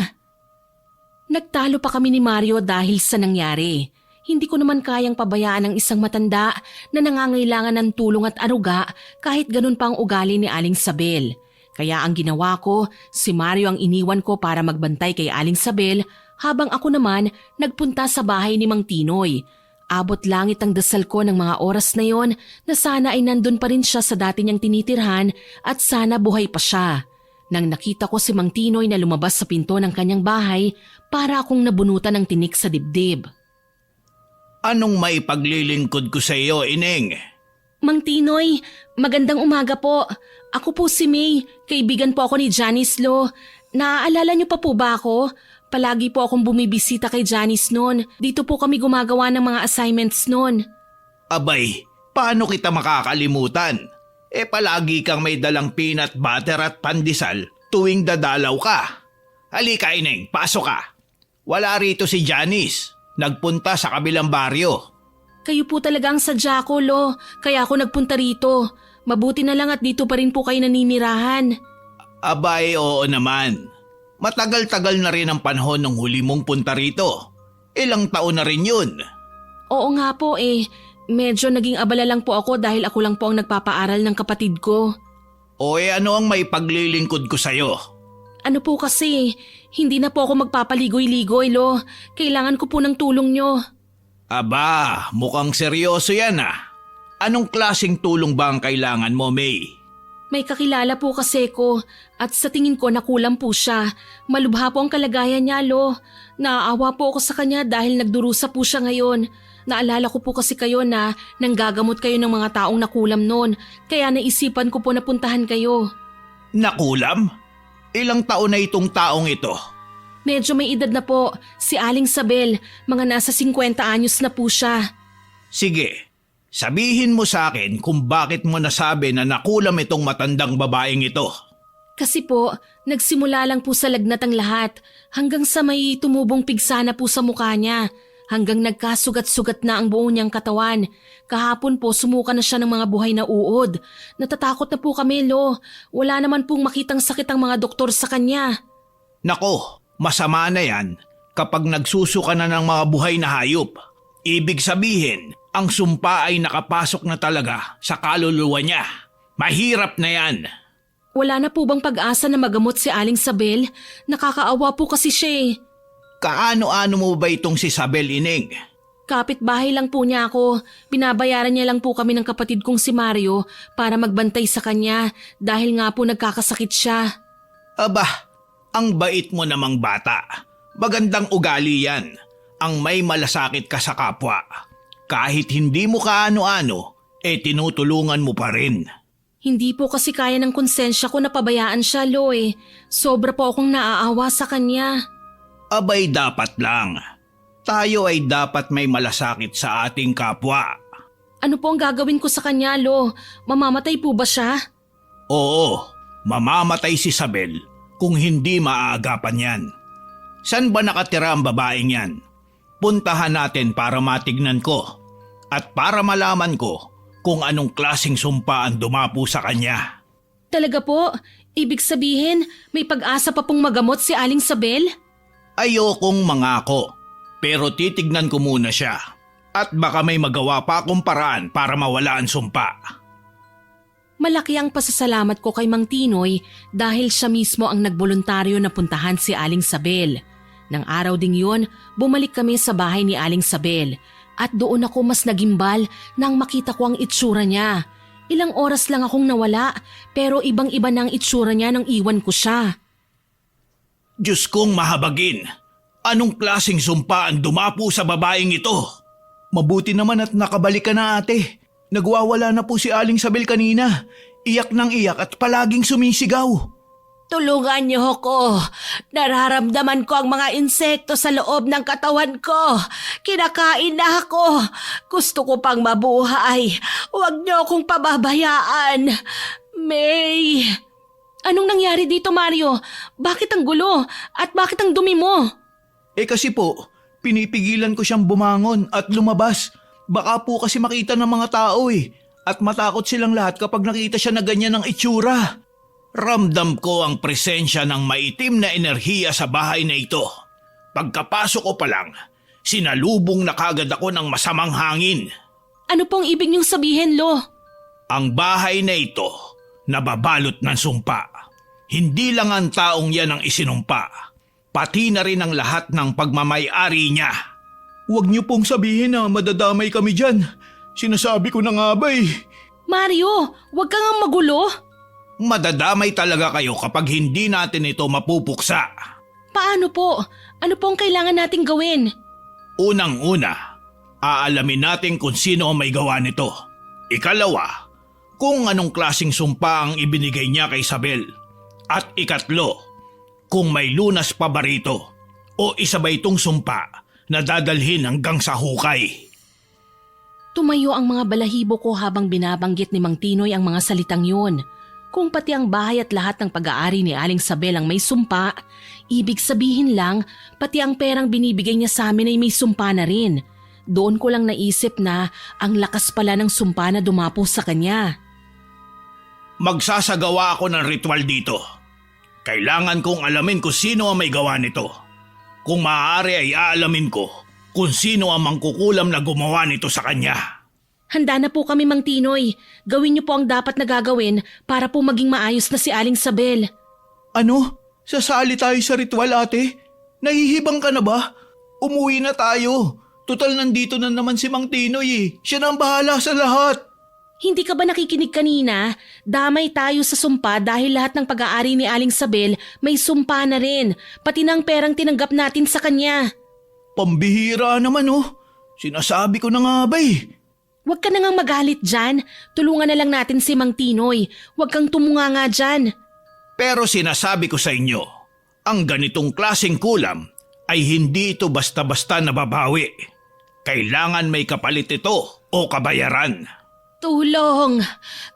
Nagtalo pa kami ni Mario dahil sa nangyari. Hindi ko naman kayang pabayaan ang isang matanda na nangangailangan ng tulong at aruga kahit ganun pa ang ugali ni Aling Sabel. Kaya ang ginawa ko, si Mario ang iniwan ko para magbantay kay Aling Sabel habang ako naman nagpunta sa bahay ni Mang Tinoy. Abot langit ang dasal ko ng mga oras na yon na sana ay nandun pa rin siya sa dati niyang tinitirhan at sana buhay pa siya. Nang nakita ko si Mang Tinoy na lumabas sa pinto ng kanyang bahay, para akong nabunutan ng tinik sa dibdib. Anong maipaglilingkod ko sa iyo, Ineng? Mang Tinoy, magandang umaga po. Ako po si May, kaibigan po ako ni Janice Lo. Naaalala niyo pa po ba ako? Palagi po akong bumibisita kay Janice noon. Dito po kami gumagawa ng mga assignments noon. Abay, paano kita makakalimutan? Palagi kang may dalang peanut butter at pandesal tuwing dadalaw ka. Halika, Ineng, pasok ka. Wala rito si Janice. Nagpunta sa kabilang baryo. Kayo po talaga ang sadya ko, Lo. Kaya ako nagpunta rito. Mabuti na lang at dito pa rin po kayo naninirahan. Abay, oo naman. Matagal-tagal na rin ang panahon ng huli mong punta rito. Ilang taon na rin yun. Oo nga po eh. Medyo naging abala lang po ako dahil ako lang po ang nagpapaaral ng kapatid ko. O ano ang may paglilingkod ko sa'yo? Ano po kasi, hindi na po ako magpapaligoy-ligoy, Lo. Kailangan ko po ng tulong nyo. Aba, mukhang seryoso yan ah. Anong klaseng tulong ba ang kailangan mo, May? May kakilala po kasi ko at sa tingin ko nakulang po siya. Malubha po ang kalagayan niya, Lo. Naaawa po ako sa kanya dahil nagdurusa po siya ngayon. Naalala ko po kasi kayo na nanggagamot kayo ng mga taong nakulam noon. Kaya naisipan ko po na puntahan kayo. Nakulam? Ilang taon na itong taong ito? Medyo may edad na po. Si Aling Sabel, mga nasa 50 anyos na po siya. Sige, sabihin mo sa akin kung bakit mo nasabi na nakulam itong matandang babaeng ito. Kasi po, nagsimula lang po sa lagnat ang lahat hanggang sa may tumubong pigsa na po sa mukha niya. Hanggang nagkasugat-sugat na ang buo niyang katawan. Kahapon po sumuka na siya ng mga buhay na uod. Natatakot na po kami, Lo. Wala naman pong makitang sakit ang mga doktor sa kanya. Nako, masama na yan kapag nagsusuka na ng mga buhay na hayop. Ibig sabihin, ang sumpa ay nakapasok na talaga sa kaluluwa niya. Mahirap na yan. Wala na po bang pag-asa na magamot si Aling Sabel? Nakakaawa po kasi siya eh. Kaano-ano mo ba itong si Sabel, Ining? Kapitbahay lang po niya ako. Binabayaran niya lang po kami ng kapatid kong si Mario para magbantay sa kanya dahil nga po nagkakasakit siya. Aba, ang bait mo namang bata. Magandang ugali yan. Ang may malasakit ka sa kapwa. Kahit hindi mo kaano-ano, tinutulungan mo pa rin. Hindi po kasi kaya ng konsensya ko na pabayaan siya, Lo eh. Sobra po akong naaawa sa kanya. Abay dapat lang. Tayo ay dapat may malasakit sa ating kapwa. Ano po ang gagawin ko sa kanya, Lo? Mamamatay po ba siya? Oo, mamamatay si Sabel kung hindi maaagapan yan. San ba nakatira ang babaeng yan? Puntahan natin para matignan ko at para malaman ko kung anong klaseng sumpa ang dumapo sa kanya. Talaga po? Ibig sabihin, may pag-asa pa pong magamot si Aling Sabel? Ayokong mangako, pero titignan ko muna siya at baka may magawa pa akong paraan para mawala ang sumpa. Malaki ang pasasalamat ko kay Mang Tinoy dahil siya mismo ang nagboluntaryo na puntahan si Aling Sabel. Nang araw ding yun, bumalik kami sa bahay ni Aling Sabel at doon ako mas nagimbal nang makita ko ang itsura niya. Ilang oras lang akong nawala pero ibang-iba na ang itsura niya nang iwan ko siya. Diyos kong mahabagin, anong klaseng sumpa ang dumapo sa babaeng ito? Mabuti naman at nakabalik ka na, ate. Nagwawala na po si Aling Sabel kanina. Iyak ng iyak at palaging sumisigaw. Tulungan niyo ako. Nararamdaman ko ang mga insekto sa loob ng katawan ko. Kinakain na ako. Gusto ko pang mabuhay. Huwag niyo akong pababayaan. May... Anong nangyari dito, Mario? Bakit ang gulo? At bakit ang dumi mo? Kasi po, pinipigilan ko siyang bumangon at lumabas. Baka po kasi makita ng mga tao at matakot silang lahat kapag nakita siya na ganyan ang itsura. Ramdam ko ang presensya ng maitim na enerhiya sa bahay na ito. Pagkapasok ko pa lang, sinalubong na kagad ako ng masamang hangin. Ano pong ibig niyong sabihin, Lo? Ang bahay na ito, nababalot ng sumpa. Hindi lang ang taong yan ang isinumpa, pati na rin ang lahat ng pagmamay-ari niya. Huwag niyo pong sabihin na madadamay kami dyan. Sinasabi ko na nga ba Mario, huwag kang magulo. Madadamay talaga kayo kapag hindi natin ito mapupuksa. Paano po? Ano po ang kailangan nating gawin? Unang-una, aalamin natin kung sino ang may gawa nito. Ikalawa, kung anong klaseng sumpa ang ibinigay niya kay Sabel. At ikatlo, kung may lunas pa ba rito o isa ba itong sumpa na dadalhin hanggang sa hukay. Tumayo ang mga balahibo ko habang binabanggit ni Mang Tinoy ang mga salitang yun. Kung pati ang bahay at lahat ng pag-aari ni Aling Sabel ang may sumpa, ibig sabihin lang pati ang perang binibigay niya sa amin ay may sumpa na rin. Doon ko lang naisip na ang lakas pala ng sumpa na dumapo sa kanya. Magsasagawa ako ng ritual dito. Kailangan kong alamin kung sino ang may gawa nito. Kung maaari ay aalamin ko kung sino ang mangkukulam na gumawa nito sa kanya. Handa na po kami, Mang Tinoy. Gawin niyo po ang dapat na gagawin para po maging maayos na si Aling Sabel. Ano? Sasali tayo sa ritual, ate? Nahihibang ka na ba? Umuwi na tayo. Tutal nandito na naman si Mang Tinoy Siya na ang bahala sa lahat. Hindi ka ba nakikinig kanina? Damay tayo sa sumpa dahil lahat ng pag-aari ni Aling Sabel may sumpa na rin. Pati ng perang tinanggap natin sa kanya. Pambihira naman Sinasabi ko na nga ba Huwag ka na ngang magalit dyan. Tulungan na lang natin si Mang Tinoy. Huwag kang tumunga nga dyan. Pero sinasabi ko sa inyo, ang ganitong klaseng kulam ay hindi ito basta-basta nababawi. Kailangan may kapalit ito o kabayaran. Tulong!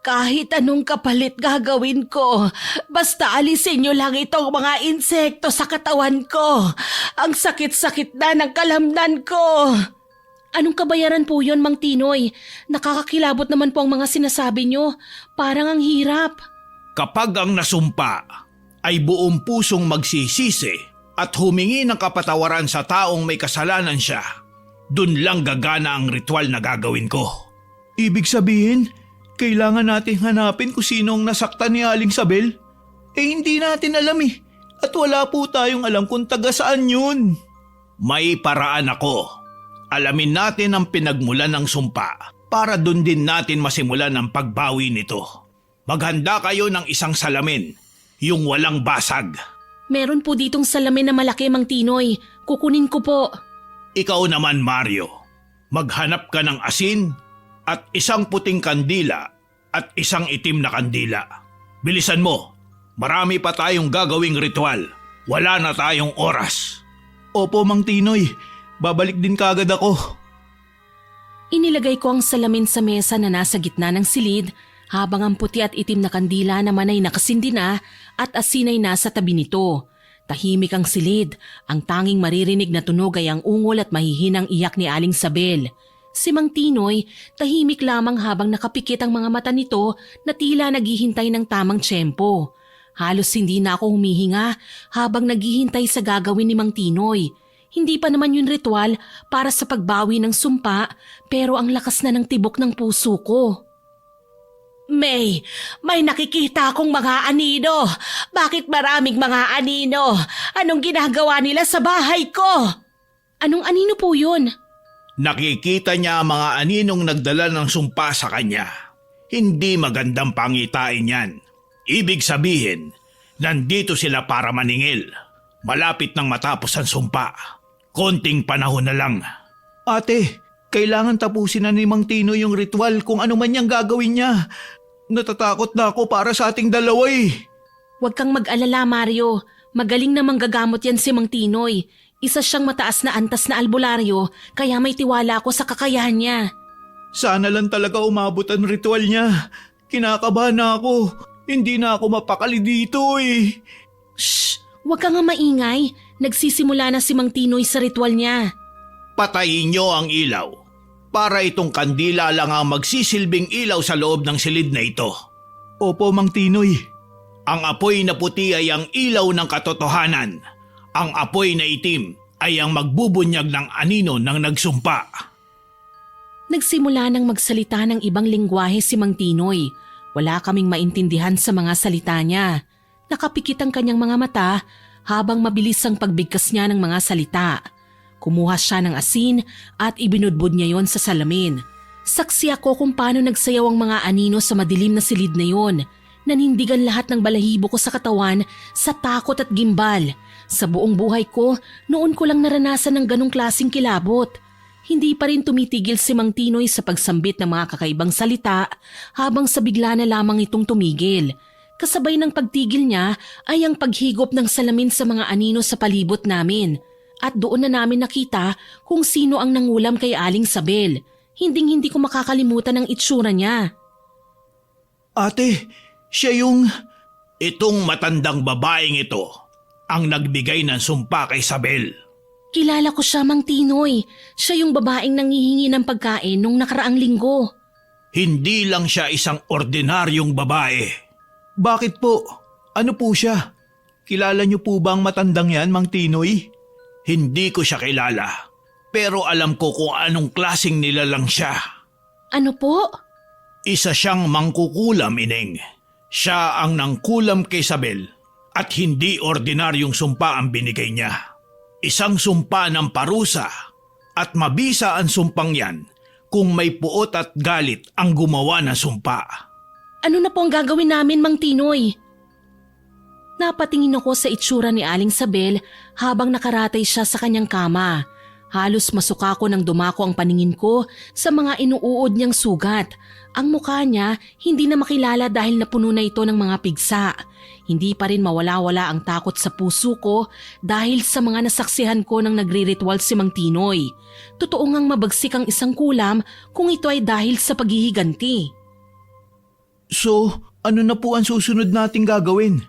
Kahit anong kapalit gagawin ko, basta alisin niyo lang itong mga insekto sa katawan ko. Ang sakit-sakit na ng kalamnan ko. Anong kabayaran po yon, Mang Tinoy? Nakakakilabot naman po ang mga sinasabi niyo. Parang ang hirap. Kapag ang nasumpa ay buong pusong magsisisi at humingi ng kapatawaran sa taong may kasalanan siya, dun lang gagana ang ritual na gagawin ko. Ibig sabihin, kailangan natin hanapin kung sino ang nasaktan ni Aling Sabel? Hindi natin alam eh. At wala po tayong alam kung taga saan yun. May paraan ako. Alamin natin ang pinagmulan ng sumpa para dun din natin masimulan ang pagbawi nito. Maghanda kayo ng isang salamin, yung walang basag. Meron po ditong salamin na malaki, Mang Tinoy. Kukunin ko po. Ikaw naman, Mario. Maghanap ka ng asin at isang puting kandila at isang itim na kandila. Bilisan mo. Marami pa tayong gagawing ritual. Wala na tayong oras. Opo, Mang Tinoy. Babalik din kagad ako. Inilagay ko ang salamin sa mesa na nasa gitna ng silid habang ang puti at itim na kandila naman ay nakasindi na at asin ay nasa tabi nito. Tahimik ang silid. Ang tanging maririnig na tunog ay ang ungol at mahihinang iyak ni Aling Sabel. Si Mang Tinoy, tahimik lamang habang nakapikit ang mga mata nito na tila naghihintay ng tamang tiyempo. Halos hindi na ako humihinga habang naghihintay sa gagawin ni Mang Tinoy. Hindi pa naman yun ritual para sa pagbawi ng sumpa pero ang lakas na ng tibok ng puso ko. May nakikita akong mga anino. Bakit maraming mga anino? Anong ginagawa nila sa bahay ko? Anong anino po yun? Nakikita niya ang mga aninong nagdala ng sumpa sa kanya. Hindi magandang pangitain yan. Ibig sabihin, nandito sila para maningil. Malapit nang matapos ang sumpa. Konting panahon na lang. Ate, kailangan tapusin na ni Mang Tino yung ritual kung ano man niyang gagawin niya. Natatakot na ako para sa ating dalawa eh. Huwag kang mag-alala, Mario. Magaling namang gagamot yan si Mang Tinoy. Isa siyang mataas na antas na albularyo kaya may tiwala ako sa kakayahan niya. Sana lang talaga umabot ang ritual niya. Kinakabahan na ako. Hindi na ako mapakali dito eh. Shh! Huwag ka nga maingay. Nagsisimula na si Mang Tinoy sa ritual niya. Patayin niyo ang ilaw. Para itong kandila lang ang magsisilbing ilaw sa loob ng silid na ito. Opo, Mang Tinoy. Ang apoy na puti ay ang ilaw ng katotohanan. Ang apoy na itim ay ang magbubunyag ng anino ng nagsumpa. Nagsimula nang magsalita ng ibang lingwahe si Mang Tinoy. Wala kaming maintindihan sa mga salita niya. Nakapikit ang kanyang mga mata habang mabilis ang pagbigkas niya ng mga salita. Kumuha siya ng asin at ibinudbud niya yon sa salamin. Saksi ako kung paano nagsayaw ang mga anino sa madilim na silid na yon. Nanindigan lahat ng balahibo ko sa katawan sa takot at gimbal. Sa buong buhay ko, noon ko lang naranasan ng ganong klaseng kilabot. Hindi pa rin tumitigil si Mang Tinoy sa pagsambit ng mga kakaibang salita habang sa bigla na lamang itong tumigil. Kasabay ng pagtigil niya ay ang paghigop ng salamin sa mga anino sa palibot namin. At doon na namin nakita kung sino ang nangulam kay Aling Sabel. Hinding-hindi ko makakalimutan ang itsura niya. Ate, siya yung... Itong matandang babaeng ito ang nagbigay ng sumpa kay Sabel. Kilala ko siya, Mang Tinoy. Siya yung babaeng nangihingi ng pagkain nung nakaraang linggo. Hindi lang siya isang ordinaryong babae. Bakit po? Ano po siya? Kilala niyo po ba ang matandang yan, Mang Tinoy? Hindi ko siya kilala. Pero alam ko kung anong klaseng nilalang siya. Ano po? Isa siyang mangkukulam, Ineng. Siya ang nangkulam kay Sabel at hindi ordinaryong sumpa ang binigay niya. Isang sumpa ng parusa at mabisa ang sumpang yan kung may puot at galit ang gumawa ng sumpa. Ano na po ang gagawin namin, Mang Tinoy? Napatingin ako sa itsura ni Aling Sabel habang nakaratay siya sa kanyang kama. Halos masuka ko nang dumako ang paningin ko sa mga inuuod niyang sugat. Ang mukha niya hindi na makilala dahil napuno na ito ng mga pigsa. Hindi pa rin mawala-wala ang takot sa puso ko dahil sa mga nasaksihan ko nang nagre-ritual si Mang Tinoy. Totoo ngang mabagsik ang isang kulam kung ito ay dahil sa paghihiganti. So, ano na po ang susunod nating gagawin?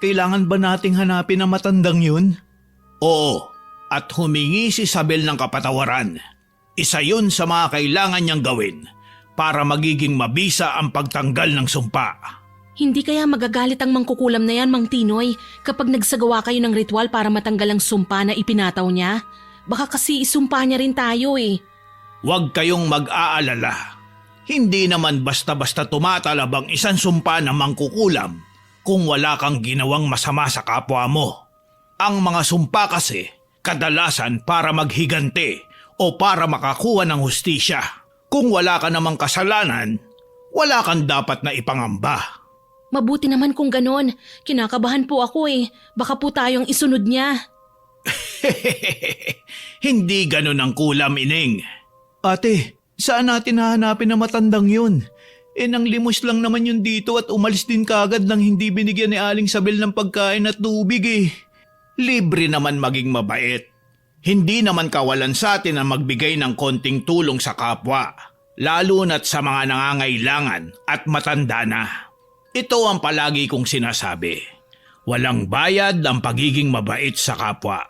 Kailangan ba nating hanapin ang matandang yun? Oo, at humingi si Isabel ng kapatawaran. Isa yun sa mga kailangan niyang gawin para magiging mabisa ang pagtanggal ng sumpa. Hindi kaya magagalit ang mangkukulam na yan, Mang Tinoy, kapag nagsagawa kayo ng ritual para matanggal ang sumpa na ipinataw niya? Baka kasi isumpa niya rin tayo eh. Huwag kayong mag-aalala. Hindi naman basta-basta tumatalab ang isang sumpa na mangkukulam kung wala kang ginawang masama sa kapwa mo. Ang mga sumpa kasi kadalasan para maghigante o para makakuha ng hustisya. Kung wala ka namang kasalanan, wala kang dapat na ipangamba. Mabuti naman kung ganon. Kinakabahan po ako eh. Baka po tayong isunod niya. Hindi ganon ang kulam, Ining. Ate, saan natin hahanapin ang matandang yun? Nang limos lang naman yun dito at umalis din kaagad nang hindi binigyan ni Aling Isabel ng pagkain at tubig eh. Libre naman maging mabait. Hindi naman kawalan sa atin ang magbigay ng konting tulong sa kapwa, lalo na't sa mga nangangailangan at matanda na. Ito ang palagi kong sinasabi. Walang bayad ang pagiging mabait sa kapwa,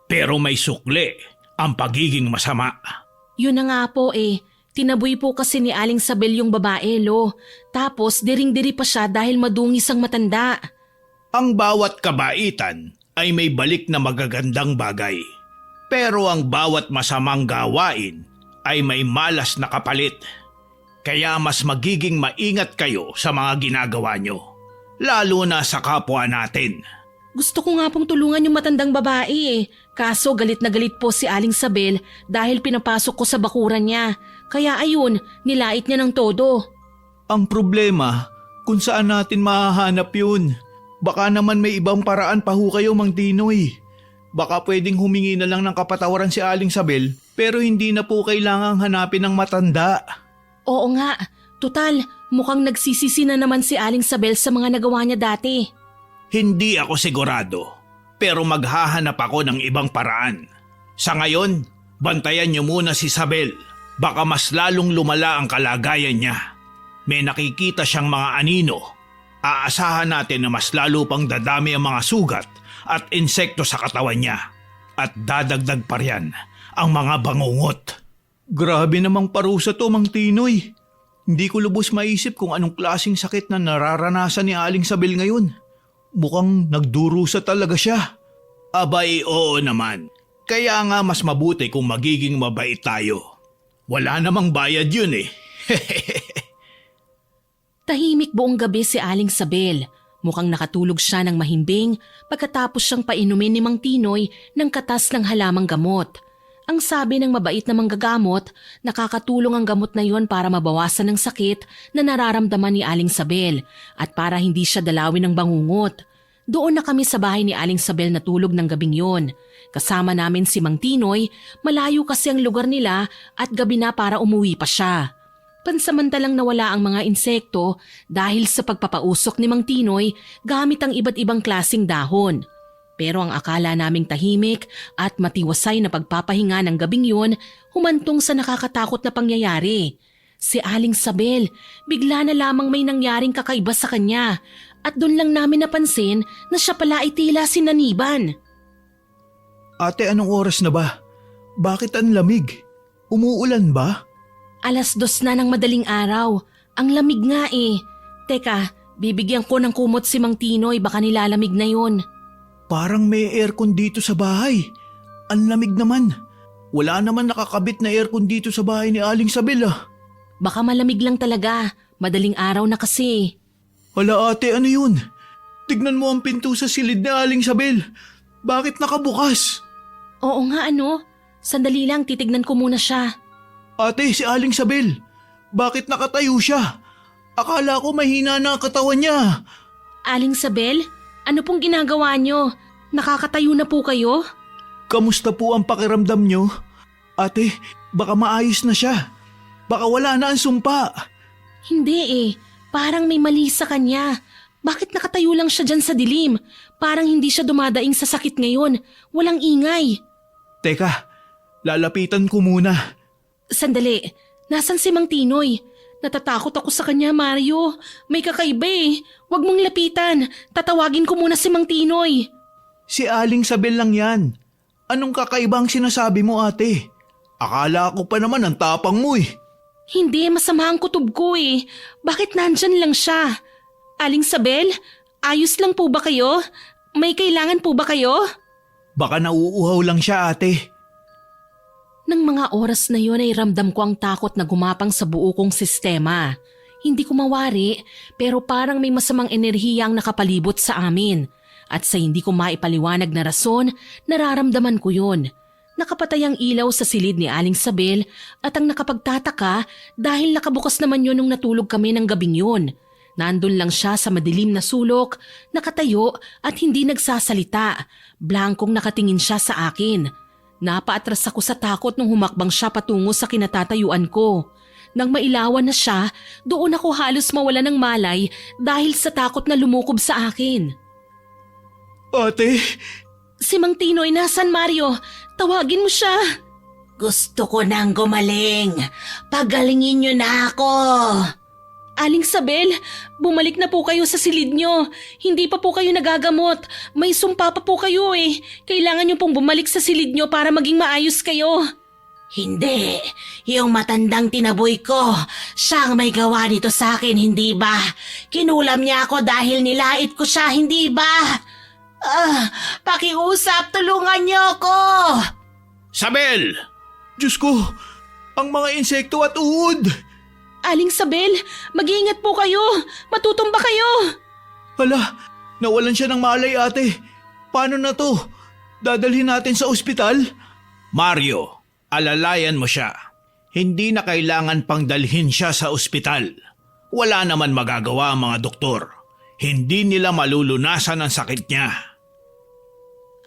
pero may sukli ang pagiging masama. Yun na nga po eh. Tinaboy po kasi ni Aling Isabel yung babae, lo. Tapos diring-diri pa siya dahil madungis ang matanda. Ang bawat kabaitan ay may balik na magagandang bagay. Pero ang bawat masamang gawain ay may malas na kapalit. Kaya mas magiging maingat kayo sa mga ginagawa nyo, lalo na sa kapwa natin. Gusto ko nga pong tulungan yung matandang babae eh. Kaso galit na galit po si Aling Isabel dahil pinapasok ko sa bakuran niya. Kaya ayun, nilait niya ng todo. Ang problema, kung saan natin mahahanap yun? Baka naman may ibang paraan pa ho kayo, Mang Tinoy. Baka pwedeng humingi na lang ng kapatawaran si Aling Isabel pero hindi na po kailangang hanapin ng matanda. Oo nga, tutal, mukhang nagsisisi na naman si Aling Isabel sa mga nagawa niya dati. Hindi ako sigurado, pero maghahanap ako ng ibang paraan. Sa ngayon, bantayan niyo muna si Isabel. Baka mas lalong lumala ang kalagayan niya. May nakikita siyang mga anino. Aasahan natin na mas lalo pang dadami ang mga sugat at insekto sa katawan niya. At dadagdag pa riyan ang mga bangungot. Grabe namang parusa to, Mang Tinoy. Hindi ko lubos maisip kung anong klaseng sakit na nararanasan ni Aling Isabel ngayon. Mukhang nagdurusa talaga siya. Abay, oo naman. Kaya nga mas mabuti kung magiging mabait tayo. Wala namang bayad yun eh. Tahimik buong gabi si Aling Isabel. Mukhang nakatulog siya ng mahimbing pagkatapos siyang painumin ni Mang Tinoy ng katas ng halamang gamot. Ang sabi ng mabait na manggagamot, nakakatulong ang gamot na yon para mabawasan ng sakit na nararamdaman ni Aling Isabel at para hindi siya dalawin ng bangungot. Doon na kami sa bahay ni Aling Isabel natulog ng gabing yon. Kasama namin si Mang Tinoy, malayo kasi ang lugar nila at gabi na para umuwi pa siya. Pansamantalang nawala ang mga insekto dahil sa pagpapausok ni Mang Tinoy gamit ang iba't ibang klasing dahon. Pero ang akala naming tahimik at matiwasay na pagpapahinga ng gabing yun humantong sa nakakatakot na pangyayari. Si Aling Isabel, bigla na lamang may nangyaring kakaiba sa kanya at doon lang namin napansin na siya pala ay tila sinaniban. Ate, anong oras na ba? Bakit ang lamig? Umuulan ba? 2:00 na ng madaling araw. Ang lamig nga eh. Teka, bibigyan ko ng kumot si Mang Tinoy, baka nilalamig na yon. Parang may aircon dito sa bahay. Ang lamig naman. Wala naman nakakabit na aircon dito sa bahay ni Aling Isabel ah. Baka malamig lang talaga. Madaling araw na kasi. Hala ate, ano yun? Tignan mo ang pinto sa silid ni Aling Isabel. Bakit nakabukas? Oo nga ano. Sandali lang, titignan ko muna siya. Ate, si Aling Isabel. Bakit nakatayo siya? Akala ko mahina na ang katawan niya. Aling Isabel, ano pong ginagawa niyo? Nakakatayo na po kayo? Kamusta po ang pakiramdam niyo? Ate, baka maayos na siya. Baka wala na ang sumpa. Hindi eh, parang may mali sa kanya. Bakit nakatayo lang siya dyan sa dilim? Parang hindi siya dumadaing sa sakit ngayon. Walang ingay. Teka, lalapitan ko muna. Sandali, nasan si Mang Tinoy? Natatakot ako sa kanya, Mario. May kakaiba eh. Huwag mong lapitan. Tatawagin ko muna si Mang Tinoy. Si Aling Sabel lang yan. Anong kakaibang sinasabi mo, ate? Akala ko pa naman ang tapang mo eh. Hindi, masama ang kutob ko eh. Bakit nandyan lang siya? Aling Sabel, ayos lang po ba kayo? May kailangan po ba kayo? Baka nauuhaw lang siya, ate. Nang mga oras na yon ay ramdam ko ang takot na gumapang sa buo kong sistema. Hindi ko mawari pero parang may masamang enerhiya ang nakapalibot sa amin. At sa hindi ko maipaliwanag na rason, nararamdaman ko yon. Nakapatay ang ilaw sa silid ni Aling Sabel at ang nakapagtataka dahil nakabukas naman yun nung natulog kami ng gabing yun. Nandun lang siya sa madilim na sulok, nakatayo at hindi nagsasalita. Blankong nakatingin siya sa akin. Napaatras ako sa takot nung humakbang siya patungo sa kinatatayuan ko. Nang mailawan na siya, doon ako halos mawala ng malay dahil sa takot na lumukob sa akin. Ate, Si Mang Tinoy, nasan Mario? Tawagin mo siya. Gusto ko nang gumaling. Pagalingin niyo na ako. Aling Sabel, bumalik na po kayo sa silid nyo. Hindi pa po kayo nagagamot. May sumpa pa po kayo eh. Kailangan nyo pong bumalik sa silid nyo para maging maayos kayo. Hindi. Yung matandang tinaboy ko, siyang may gawa nito sa akin, hindi ba? Kinulam niya ako dahil nilait ko siya, hindi ba? Pakiusap, tulungan niyo ako! Sabel! Diyos ko, ang mga insekto at uod! Aling Sabel, mag-iingat po kayo. Matutumba kayo. Hala, nawalan siya ng malay, ate. Paano na to? Dadalhin natin sa ospital? Mario, alalayan mo siya. Hindi na kailangan pang dalhin siya sa ospital. Wala naman magagawa ang mga doktor. Hindi nila malulunasan ang sakit niya.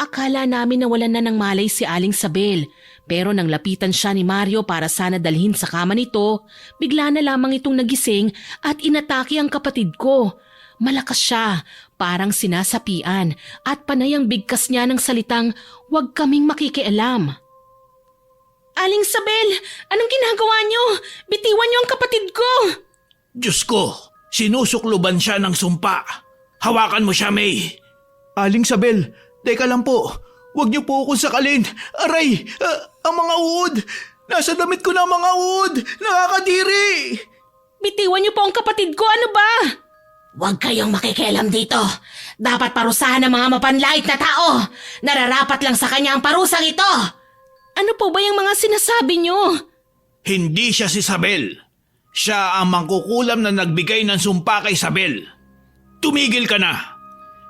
Akala namin nawalan na ng malay si Aling Sabel, pero nang lapitan siya ni Mario para sana dalhin sa kama nito, bigla na lamang itong nagising at inatake ang kapatid ko. Malakas siya, parang sinasapian at panay ang bigkas niya ng salitang huwag kaming makikialam. Aling Sabel, anong ginagawa niyo? Bitiwan niyo ang kapatid ko! Diyos ko, sinusukluban siya ng sumpa. Hawakan mo siya, May. Aling Sabel, teka lang po. Huwag niyo po akong sakalin. Aray! Ang mga uod! Nasa damit ko na ang mga uod! Nakakadiri! Bitiwan niyo po ang kapatid ko, ano ba? Huwag kayong makikialam dito. Dapat parusahan ng mga mapanlait na tao. Nararapat lang sa kanya ang parusang ito. Ano po ba yung mga sinasabi niyo? Hindi siya si Sabel. Siya ang mangkukulam na nagbigay ng sumpa kay Sabel. Tumigil ka na.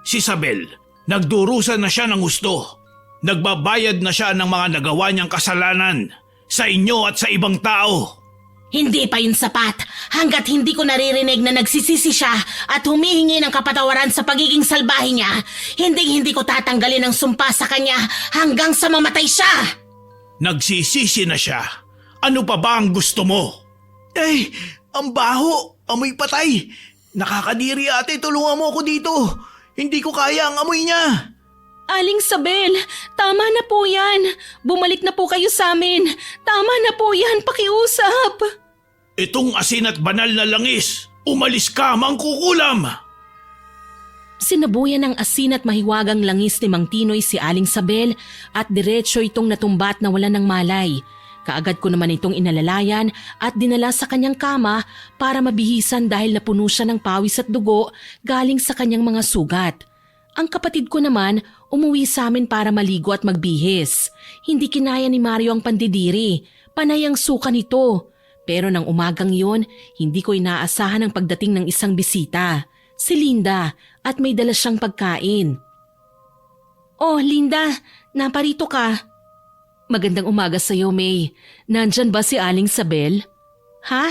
Si Sabel, nagdurusa na siya ng gusto. Nagbabayad na siya ng mga nagawa niyang kasalanan sa inyo at sa ibang tao. Hindi pa yun sapat hanggat hindi ko naririnig na nagsisisi siya at humihingi ng kapatawaran sa pagiging salbahe niya. Hindi ko tatanggalin ang sumpa sa kanya hanggang sa mamatay siya. Nagsisisi na siya. Ano pa ba ang gusto mo? Eh, ang baho. Amoy patay. Nakakadiri, ate. Tulungan mo ako dito. Hindi ko kaya ang amoy niya. Aling Sabel, tama na po yan. Bumalik na po kayo sa amin. Tama na po yan, pakiusap. Itong asin at banal na langis. Umalis ka, mangkukulam! Sinabuyan ng asin at mahiwagang langis ni Mang Tinoy si Aling Sabel at diretso itong natumba at nawalan ng malay. Kaagad ko naman itong inalalayan at dinala sa kanyang kama para mabihisan dahil napuno siya ng pawis at dugo galing sa kanyang mga sugat. Ang kapatid ko naman umuwi sa amin para maligo at magbihis. Hindi kinaya ni Mario ang pandidiri, panay ang suka nito. Pero nang umagang yon, hindi ko inaasahan ang pagdating ng isang bisita, si Linda, at may dala siyang pagkain. Oh, Linda, naparito ka. Magandang umaga sa iyo, May. Nandyan ba si Aling Sabel? Ha?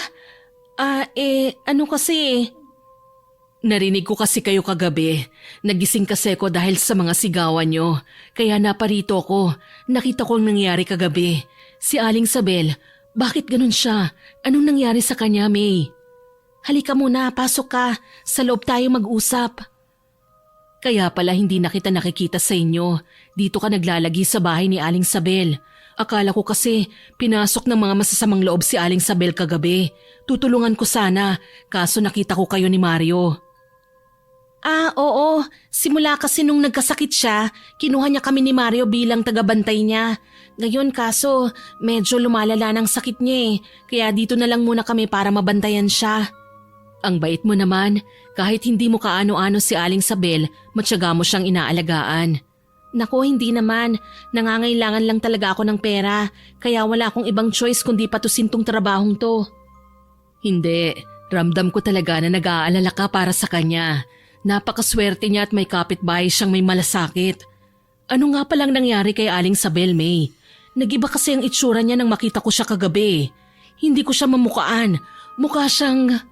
Ano kasi? Narinig ko kasi kayo kagabi. Nagising kasi ko dahil sa mga sigawan nyo. Kaya naparito ako. Nakita ko ang nangyari kagabi. Si Aling Sabel, bakit ganun siya? Anong nangyari sa kanya, May? Halika muna, pasok ka. Sa loob tayo mag-usap. Kaya pala hindi na kita nakikita sa inyo. Dito ka naglalagi sa bahay ni Aling Sabel. Akala ko kasi pinasok ng mga masasamang loob si Aling Sabel kagabi. Tutulungan ko sana, kaso nakita ko kayo ni Mario. Oo. Simula kasi nung nagkasakit siya, kinuha niya kami ni Mario bilang tagabantay niya. Ngayon kaso, medyo lumalala ng sakit niya eh. Kaya dito na lang muna kami para mabantayan siya. Ang bait mo naman, kahit hindi mo kaano-ano si Aling Sabel, matyaga mo siyang inaalagaan. Naku, hindi naman. Nangangailangan lang talaga ako ng pera. Kaya wala akong ibang choice kundi patusin tong trabahong to. Hindi, ramdam ko talaga na nag-aalala ka para sa kanya. Napakaswerte niya at may kapitbahay siyang may malasakit. Ano nga palang nangyari kay Aling Sabel, May? Nag-iba kasi ang itsura niya nang makita ko siya kagabi. Hindi ko siya mamukaan. Mukha siyang...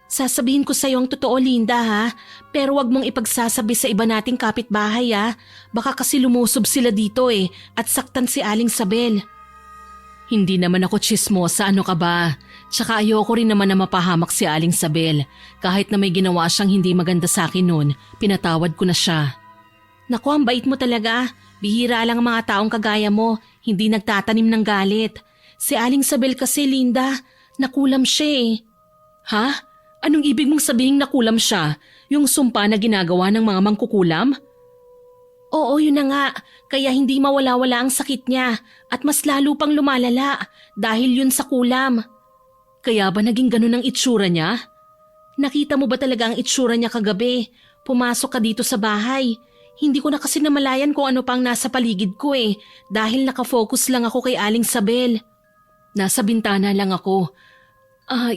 Sasabihin ko sa'yo ang totoo, Linda ha. Pero wag mong ipagsasabi sa iba nating kapitbahay ha. Baka kasi lumusob sila dito eh at saktan si Aling Sabel. Hindi naman ako tsismosa, ano ka ba? Tsaka ayoko rin naman na mapahamak si Aling Sabel. Kahit na may ginawa siyang hindi maganda sa akin noon, pinatawad ko na siya. Naku, ang bait mo talaga. Bihira lang ang mga taong kagaya mo, hindi nagtatanim ng galit. Si Aling Sabel kasi, Linda, nakulam siya eh. Ha? Anong ibig mong sabihin nakulam siya? Yung sumpa na ginagawa ng mga mangkukulam? Oo, yun na nga. Kaya hindi mawala-wala ang sakit niya at mas lalo pang lumalala dahil yun sa kulam. Kaya ba naging ganun ang itsura niya? Nakita mo ba talaga ang itsura niya kagabi? Pumasok ka dito sa bahay. Hindi ko na kasi namalayan kung ano pang nasa paligid ko eh dahil nakafocus lang ako kay Aling Sabel. Nasa bintana lang ako.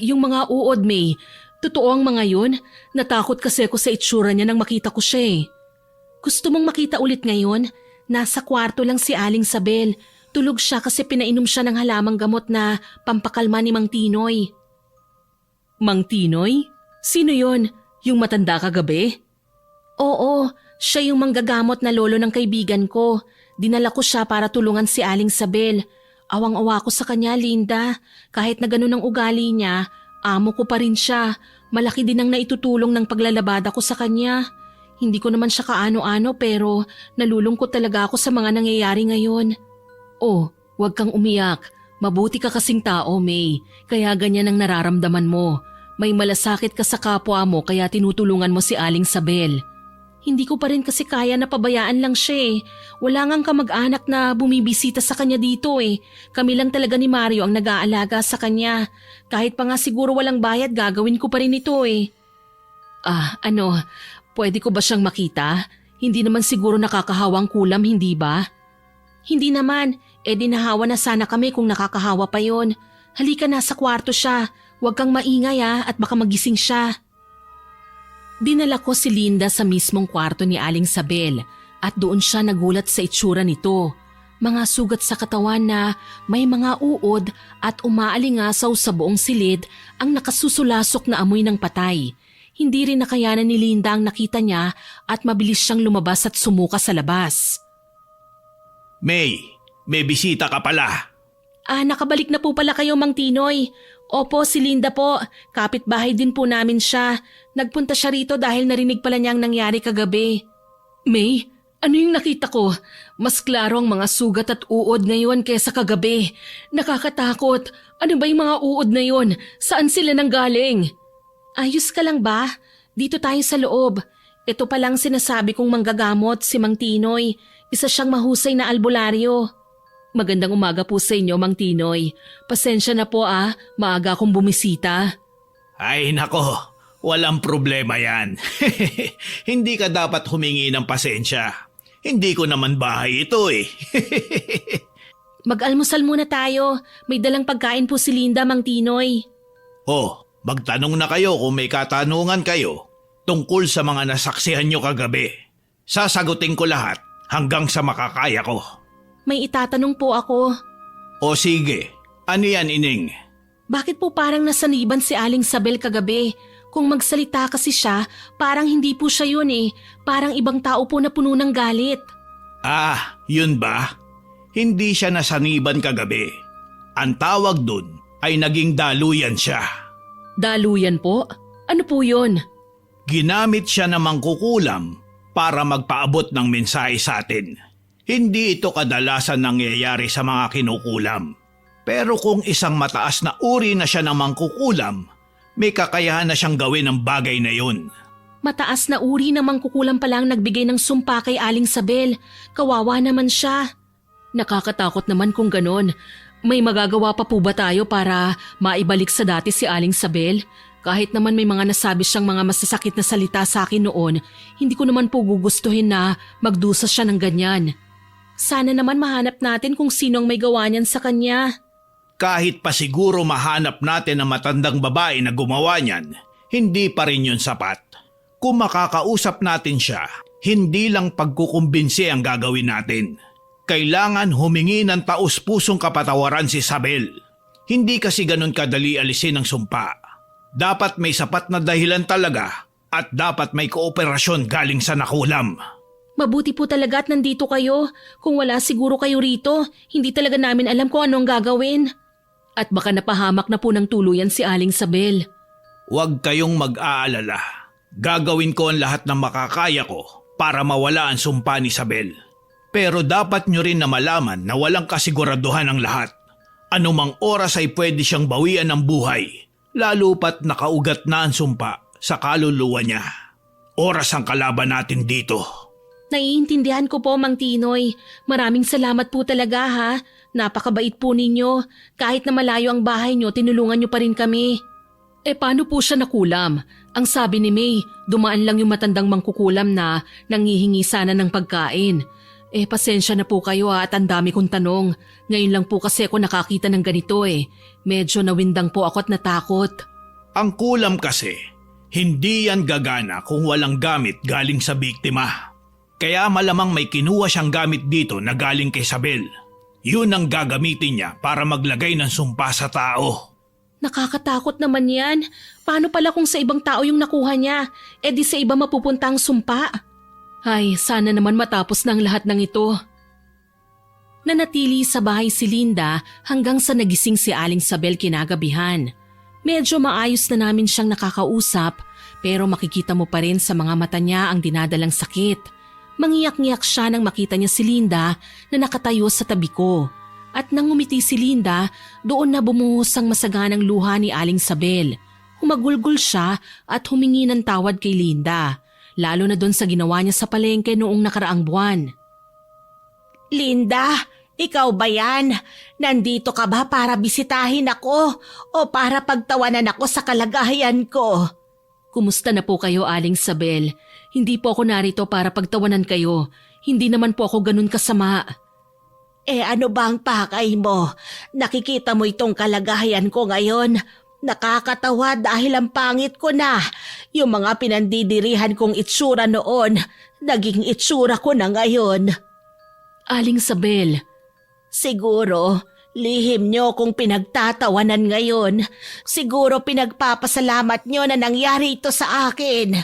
Yung mga uod, May. Totoo ang mga yun? Natakot kasi ako sa itsura niya nang makita ko siya eh. Gusto mong makita ulit ngayon? Nasa kwarto lang si Aling Sabel. Tulog siya kasi pinainom siya ng halamang gamot na pampakalma ni Mang Tinoy. Mang Tinoy? Sino yon? Yung matanda kagabi? Oo, siya yung manggagamot na lolo ng kaibigan ko. Dinala ko siya para tulungan si Aling Sabel. Awang-awa ko sa kanya, Linda. Kahit na ganun ang ugali niya, amo ko pa rin siya. Malaki din ang naitutulong ng paglalabada ko sa kanya. Hindi ko naman siya kaano-ano pero nalulungkot talaga ako sa mga nangyayari ngayon. Oh, huwag kang umiyak. Mabuti ka kasing tao, May. Kaya ganyan ang nararamdaman mo. May malasakit ka sa kapwa mo kaya tinutulungan mo si Aling Sabel. Hindi ko pa rin kasi kaya na pabayaan lang siya eh. Wala ngang kamag-anak na bumibisita sa kanya dito eh. Kami lang talaga ni Mario ang nag-aalaga sa kanya. Kahit pa nga siguro walang bayad, gagawin ko pa rin ito eh. Pwede ko ba siyang makita? Hindi naman siguro nakakahawang kulam, hindi ba? Hindi naman. Dinahawa na sana kami kung nakakahawa pa yon. Halika na, sa kwarto siya. Huwag kang maingay at baka magising siya. Dinala ko si Linda sa mismong kwarto ni Aling Sabel at doon siya nagulat sa itsura nito. Mga sugat sa katawan na may mga uod at umaalingasaw sa buong silid ang nakasusulasok na amoy ng patay. Hindi rin nakayanan ni Linda ang nakita niya at mabilis siyang lumabas at sumuka sa labas. May bisita ka pala. Nakabalik na po pala kayo, Mang Tinoy. Opo, si Linda po. Kapitbahay din po namin siya. Nagpunta siya rito dahil narinig pala niya ang nangyari kagabi. May, ano yung nakita ko? Mas klaro ang mga sugat at uod ngayon kaysa kagabi. Nakakatakot. Ano ba yung mga uod na yun? Saan sila nanggaling? Ayos ka lang ba? Dito tayo sa loob. Ito palang sinasabi kong manggagamot, si Mang Tinoy. Isa siyang mahusay na albularyo. Magandang umaga po sa inyo, Mang Tinoy. Pasensya na po maaga akong bumisita. Ay nako, walang problema yan. Hindi ka dapat humingi ng pasensya. Hindi ko naman bahay ito eh. Mag-almusal muna tayo. May dalang pagkain po si Linda, Mang Tinoy. Magtanong na kayo kung may katanungan kayo tungkol sa mga nasaksihan nyo kagabi. Sasagutin ko lahat hanggang sa makakaya ko. May itatanong po ako. O sige, ano yan, Ining? Bakit po parang nasaniban si Aling Sabel kagabi? Kung magsalita kasi siya, parang hindi po siya yun eh. Parang ibang tao po na puno ng galit. Yun ba? Hindi siya nasaniban kagabi. Ang tawag dun ay naging daluyan siya. Daluyan po? Ano po yun? Ginamit siya ng mangkukulam para magpaabot ng mensahe sa atin. Hindi ito kadalasan nangyayari sa mga kinukulam. Pero kung isang mataas na uri na siya ng mangkukulam, may kakayahan na siyang gawin ang bagay na yun. Mataas na uri ng mangkukulam palang nagbigay ng sumpa kay Aling Sabel. Kawawa naman siya. Nakakatakot naman kung ganon. May magagawa pa po ba tayo para maibalik sa dati si Aling Sabel? Kahit naman may mga nasabi siyang mga masasakit na salita sa akin noon, hindi ko naman po gugustuhin na magdusa siya ng ganyan. Sana naman mahanap natin kung sino ang may gawa niyan sa kanya. Kahit pa siguro mahanap natin ang matandang babae na gumawa niyan, hindi pa rin yun sapat. Kung makakausap natin siya, hindi lang pagkukumbinsi ang gagawin natin. Kailangan humingi ng taus-pusong kapatawaran si Sabel. Hindi kasi ganun kadali alisin ang sumpa. Dapat may sapat na dahilan talaga at dapat may kooperasyon galing sa nakulam. Mabuti po talaga at nandito kayo. Kung wala siguro kayo rito, hindi talaga namin alam kung ano ang gagawin. At baka napahamak na po ng tuluyan si Aling Sabel. Huwag kayong mag-aalala. Gagawin ko ang lahat ng makakaya ko para mawala ang sumpa ni Sabel. Pero dapat nyo rin na malaman na walang kasiguraduhan ang lahat. Anumang oras ay pwede siyang bawian ng buhay, lalo pat nakaugat na ang sumpa sa kaluluwa niya. Oras ang kalaban natin dito. Naiintindihan ko po, Mang Tinoy. Maraming salamat po talaga ha. Napakabait po ninyo. Kahit na malayo ang bahay nyo, tinulungan nyo pa rin kami. Paano po siya nakulam? Ang sabi ni May, dumaan lang yung matandang mangkukulam na nanghihingi sana ng pagkain. Pasensya na po kayo at ang dami kong tanong. Ngayon lang po kasi ako nakakita ng ganito Medyo nawindang po ako at natakot. Ang kulam kasi, hindi yan gagana kung walang gamit galing sa biktima. Kaya malamang may kinuha siyang gamit dito na galing kay Sabel. Yun ang gagamitin niya para maglagay ng sumpa sa tao. Nakakatakot naman yan. Paano pala kung sa ibang tao yung nakuha niya? Di sa iba mapupunta ang sumpa. Ay, sana naman matapos na ang lahat ng ito. Nanatili sa bahay si Linda hanggang sa nagising si Aling Sabel kinagabihan. Medyo maayos na namin siyang nakakausap pero makikita mo pa rin sa mga mata niya ang dinadalang sakit. Mangiyak-ngiyak siya nang makita niya si Linda na nakatayo sa tabi ko. At nang ngumiti si Linda, doon na bumuhos ang masaganang luha ni Aling Sabel. Humagulgol siya at humingi ng tawad kay Linda, lalo na doon sa ginawa niya sa palengke noong nakaraang buwan. Linda, ikaw ba yan? Nandito ka ba para bisitahin ako o para pagtawanan ako sa kalagayan ko? Kumusta na po kayo, Aling Sabel? Hindi po ako narito para pagtawanan kayo. Hindi naman po ako ganun kasama. Ano ba ang pakay mo? Nakikita mo itong kalagayan ko ngayon. Nakakatawa dahil ang pangit ko na. Yung mga pinandidirihan kong itsura noon, naging itsura ko na ngayon. Aling Sabel. Siguro, lihim nyo kung pinagtatawanan ngayon. Siguro pinagpapasalamat nyo na nangyari ito sa akin.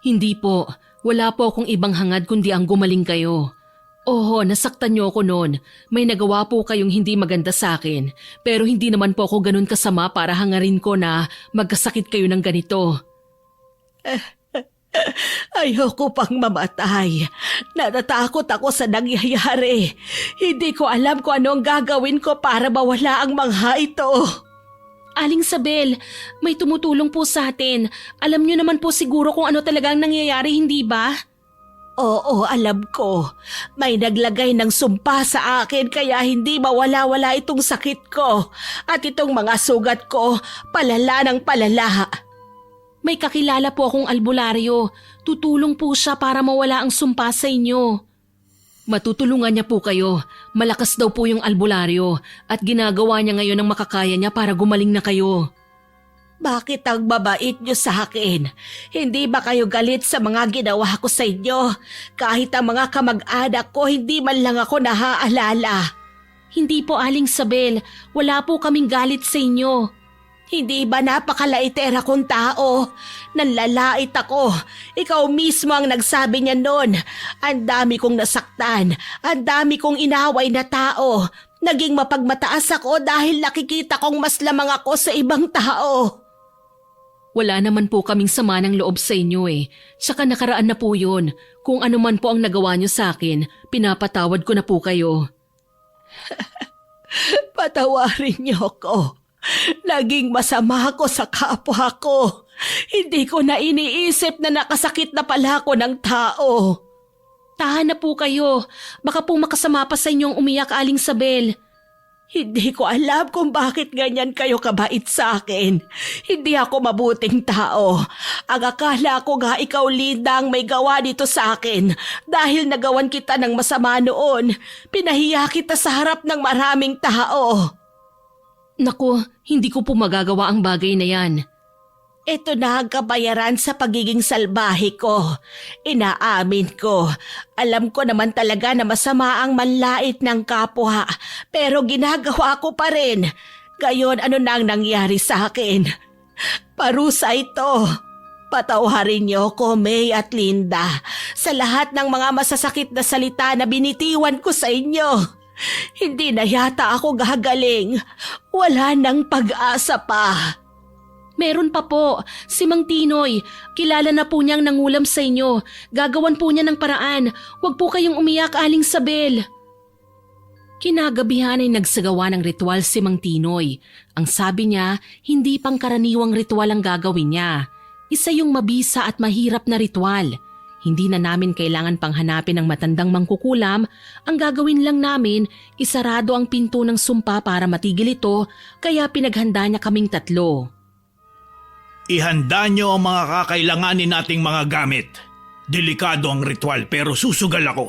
Hindi po. Wala po akong ibang hangad kundi ang gumaling kayo. Oho, nasaktan niyo ako noon. May nagawa po kayong hindi maganda sa akin. Pero hindi naman po ako ganun kasama para hangarin ko na magkasakit kayo ng ganito. Ayoko pang mamatay. Natatakot ako sa nangyayari. Hindi ko alam kung ano ang gagawin ko para mawala ang mangha ito. Aling Sabel, may tumutulong po sa atin. Alam niyo naman po siguro kung ano talagang nangyayari, hindi ba? Oo, alam ko. May naglagay ng sumpa sa akin kaya hindi mawala-wala itong sakit ko. At itong mga sugat ko, palala ng palala. May kakilala po akong albularyo. Tutulong po siya para mawala ang sumpa sa inyo. Matutulungan niya po kayo. Malakas daw po yung albularyo at ginagawa niya ngayon ang makakaya niya para gumaling na kayo. Bakit ang babait niyo sa akin? Hindi ba kayo galit sa mga ginawa ko sa inyo? Kahit ang mga kamag-anak ko, hindi man lang ako naaalala. Hindi po, Aling Sabel. Wala po kaming galit sa inyo. Hindi ba napakalaitera kong tao? Nanlalait ako. Ikaw mismo ang nagsabi niya noon. Ang dami kong nasaktan. Ang dami kong inaway na tao. Naging mapagmataas ako dahil nakikita kong mas lamang ako sa ibang tao. Wala naman po kaming sama ng loob sa inyo eh. Tsaka nakaraan na po yun. Kung ano man po ang nagawa niyo sa akin, pinapatawad ko na po kayo. Patawarin niyo ako. Naging masama ako sa kapwa ko. Hindi ko na iniisip na nakasakit na pala ako ng tao. Tahan na po kayo. Baka po makasama pa sa inyong umiyak, Aling Sabel. Hindi ko alam kung bakit ganyan kayo kabait sa akin. Hindi ako mabuting tao. Ang akala ko nga ikaw, Linda, ang may gawa dito sa akin. Dahil nagawan kita ng masama noon, pinahiya kita sa harap ng maraming tao. Naku, hindi ko po magagawa ang bagay na yan. Ito na ang kabayaran sa pagiging salbahe ko. Inaamin ko. Alam ko naman talaga na masama ang manlait ng kapwa, pero ginagawa ko pa rin. Gayon, ano nang nangyari sa akin? Parusa ito. Patawarin niyo ko, May at Linda, sa lahat ng mga masasakit na salita na binitiwan ko sa inyo. Hindi na yata ako gagaling. Wala nang pag-asa pa. Meron pa po, si Mang Tinoy. Kilala na po niyang nangulam sa inyo. Gagawan po niya ng paraan. Huwag po kayong umiyak, Aling Sabel. Kinagabihan ay nagsagawa ng ritual si Mang Tinoy. Ang sabi niya, hindi pangkaraniwang ritual ang gagawin niya. Isa yung mabisa at mahirap na ritual. Hindi na namin kailangan panghanapin ng matandang mangkukulam. Ang gagawin lang namin, isarado ang pinto ng sumpa para matigil ito, kaya pinaghanda niya kaming 3. Ihanda niyo ang mga kakailanganin nating mga gamit. Delikado ang ritual pero susugal ako.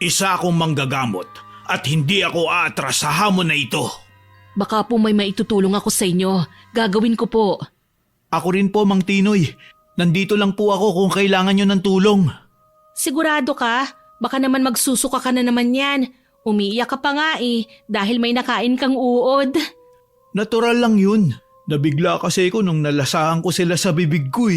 Isa akong manggagamot at hindi ako aatras sa hamon na ito. Baka po may maitutulong ako sa inyo. Gagawin ko po. Ako rin po, Mang Tinoy. Nandito lang po ako kung kailangan niyo ng tulong. Sigurado ka? Baka naman magsusuka ka na naman yan. Umiiyak ka pa nga dahil may nakain kang uod. Natural lang yun. Nabigla kasi ko nung nalasahan ko sila sa bibig ko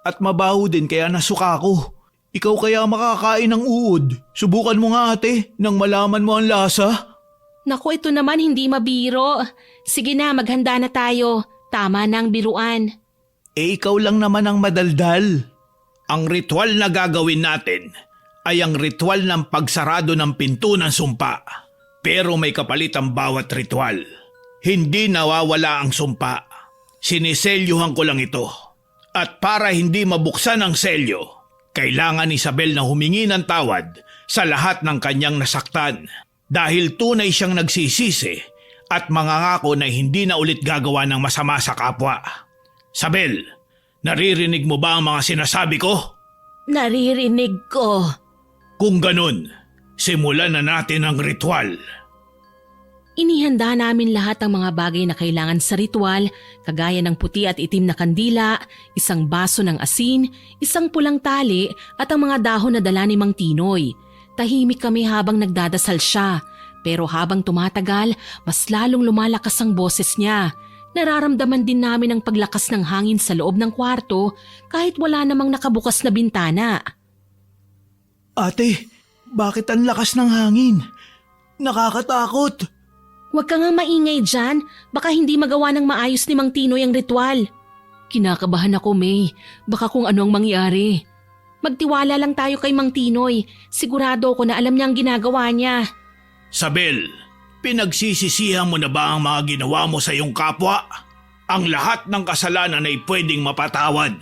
At mabaho din kaya nasuka ko. Ikaw kaya makakain ng uod. Subukan mo nga ate nang malaman mo ang lasa. Naku, ito naman hindi mabiro. Sige na, maghanda na tayo. Tama na ang biruan. Ikaw lang naman ang madaldal. Ang ritual na gagawin natin ay ang ritual ng pagsarado ng pinto ng sumpa. Pero may kapalit ang bawat ritual. Hindi nawawala ang sumpa. Siniselyuhan ko lang ito. At para hindi mabuksan ang selyo, kailangan ni Isabel na humingi ng tawad sa lahat ng kanyang nasaktan. Dahil tunay siyang nagsisisi at mangangako na hindi na ulit gagawa ng masama sa kapwa. Isabel, naririnig mo ba ang mga sinasabi ko? Naririnig ko. Kung ganun, simulan na natin ang ritual. Inihanda namin lahat ang mga bagay na kailangan sa ritual, kagaya ng puti at itim na kandila, isang baso ng asin, isang pulang tali at ang mga dahon na dala ni Mang Tinoy. Tahimik kami habang nagdadasal siya, pero habang tumatagal, mas lalong lumalakas ang boses niya. Nararamdaman din namin ang paglakas ng hangin sa loob ng kwarto kahit wala namang nakabukas na bintana. Ate, bakit ang lakas ng hangin? Nakakatakot. Huwag ka nga maingay dyan, baka hindi magawa ng maayos ni Mang Tinoy ang ritual. Kinakabahan ako, May. Baka kung ano ang mangyari. Magtiwala lang tayo kay Mang Tinoy. Sigurado ako na alam niya ang ginagawa niya. Isabel, pinagsisisihan mo na ba ang mga ginawa mo sa iyong kapwa? Ang lahat ng kasalanan ay pwedeng mapatawad.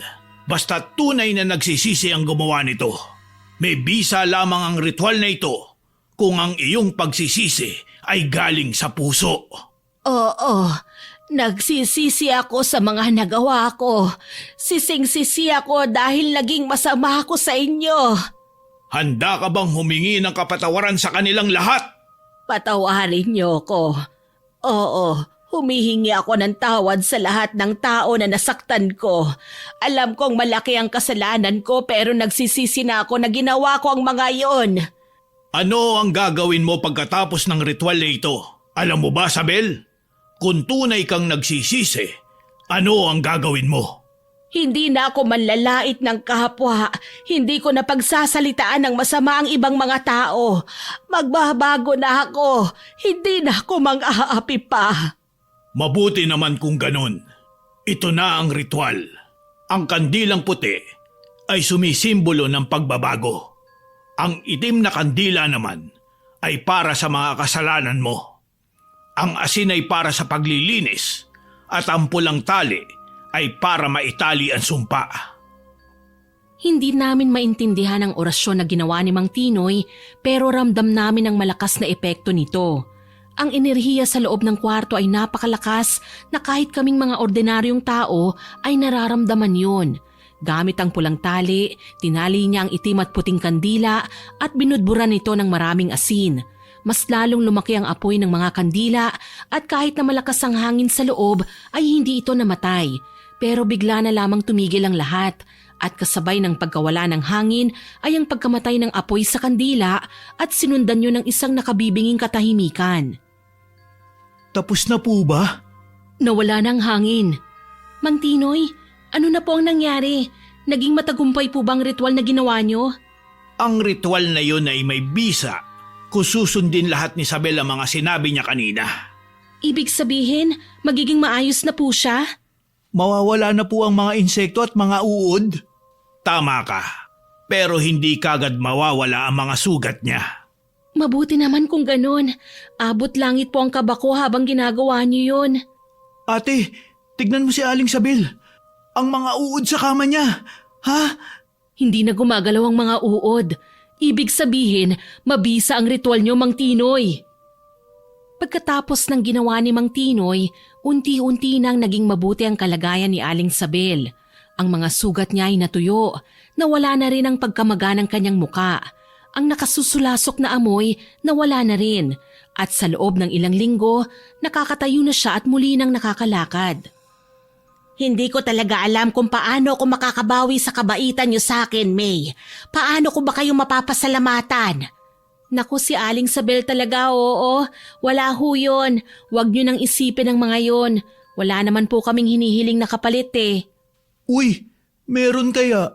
Basta tunay na nagsisisi ang gumawa nito. May bisa lamang ang ritual na ito kung ang iyong pagsisisi ay galing sa puso. Oo, nagsisisi ako sa mga nagawa ko. Sising-sisi ako dahil naging masama ako sa inyo. Handa ka bang humingi ng kapatawaran sa kanilang lahat? Patawarin niyo ko. Oo, humihingi ako ng tawad sa lahat ng tao na nasaktan ko. Alam kong malaki ang kasalanan ko pero nagsisisi na ako na ginawa ko ang mga iyon. Ano ang gagawin mo pagkatapos ng ritual na ito? Alam mo ba, Isabel? Kung tunay kang nagsisisi, ano ang gagawin mo? Hindi na ako manlalait ng kapwa. Hindi ko na pagsasalitaan ng masama ang ibang mga tao. Magbabago na ako. Hindi na ako mang-aapi pa. Mabuti naman kung ganun. Ito na ang ritual. Ang kandilang puti ay sumisimbolo ng pagbabago. Ang itim na kandila naman ay para sa mga kasalanan mo. Ang asin ay para sa paglilinis at ang pulang tali ay para maitali ang sumpa. Hindi namin maintindihan ang orasyon na ginawa ni Mang Tinoy pero ramdam namin ang malakas na epekto nito. Ang enerhiya sa loob ng kwarto ay napakalakas na kahit kaming mga ordinaryong tao ay nararamdaman yun. Gamit ang pulang tali, tinali niya ang itim at puting kandila at binudburan ito ng maraming asin. Mas lalong lumaki ang apoy ng mga kandila at kahit na malakas ang hangin sa loob ay hindi ito namatay. Pero bigla na lamang tumigil ang lahat at kasabay ng pagkawala ng hangin ay ang pagkamatay ng apoy sa kandila at sinundan yun ng isang nakabibinging katahimikan. Tapos na po ba? Nawala ng hangin. Mang Tinoy, ano na po ang nangyari? Naging matagumpay po bang ritual na ginawa nyo? Ang ritual na yun ay may bisa kung susundin lahat ni Isabel ang mga sinabi niya kanina. Ibig sabihin, magiging maayos na po siya? Mawawala na po ang mga insekto at mga uod? Tama ka, pero hindi kagad mawawala ang mga sugat niya. Mabuti naman kung ganon. Abot langit po ang kaba ko habang ginagawa niyo yun. Ate, tignan mo si Aling Isabel. Ang mga uod sa kama niya. Ha? Hindi na gumagalaw ang mga uod. Ibig sabihin, mabisa ang ritual niyo, Mang Tinoy. Pagkatapos ng ginawa ni Mang Tinoy, unti-unti nang naging mabuti ang kalagayan ni Aling Isabel. Ang mga sugat niya ay natuyo, nawala na rin ang pagkamaga ng kanyang muka. Ang nakasusulasok na amoy nawala na rin at sa loob ng ilang linggo, nakakatayo na siya at muli nang nakakalakad. Hindi ko talaga alam kung paano ako makakabawi sa kabaitan niyo sa akin, May. Paano ko ba kayo mapapasalamatan? Naku, si Aling Isabel talaga, oo. Wala ho yun. Huwag niyo nang isipin ang mga yon. Wala naman po kaming hinihiling na kapalit eh. Uy, meron kaya?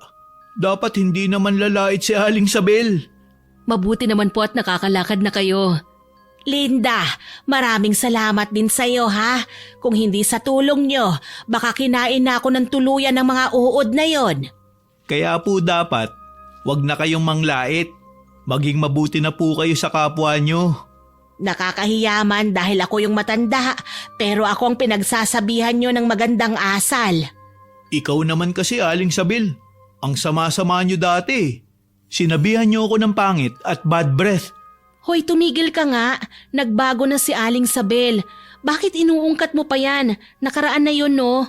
Dapat hindi naman lalait si Aling Isabel. Mabuti naman po at nakakalakad na kayo. Linda, maraming salamat din sa iyo, ha? Kung hindi sa tulong niyo, baka kinain na ako ng tuluyan ng mga uod na yon. Kaya po dapat, wag na kayong manglait. Maging mabuti na po kayo sa kapwa nyo. Nakakahiyaman dahil ako yung matanda, pero ako ang pinagsasabihan niyo ng magandang asal. Ikaw naman kasi, Aling Isabel. Ang sama-sama nyo dati. Sinabihan nyo ako ng pangit at bad breath. Hoy, tumigil ka nga. Nagbago na si Aling Isabel. Bakit inuungkat mo pa yan? Nakaraan na yun, no?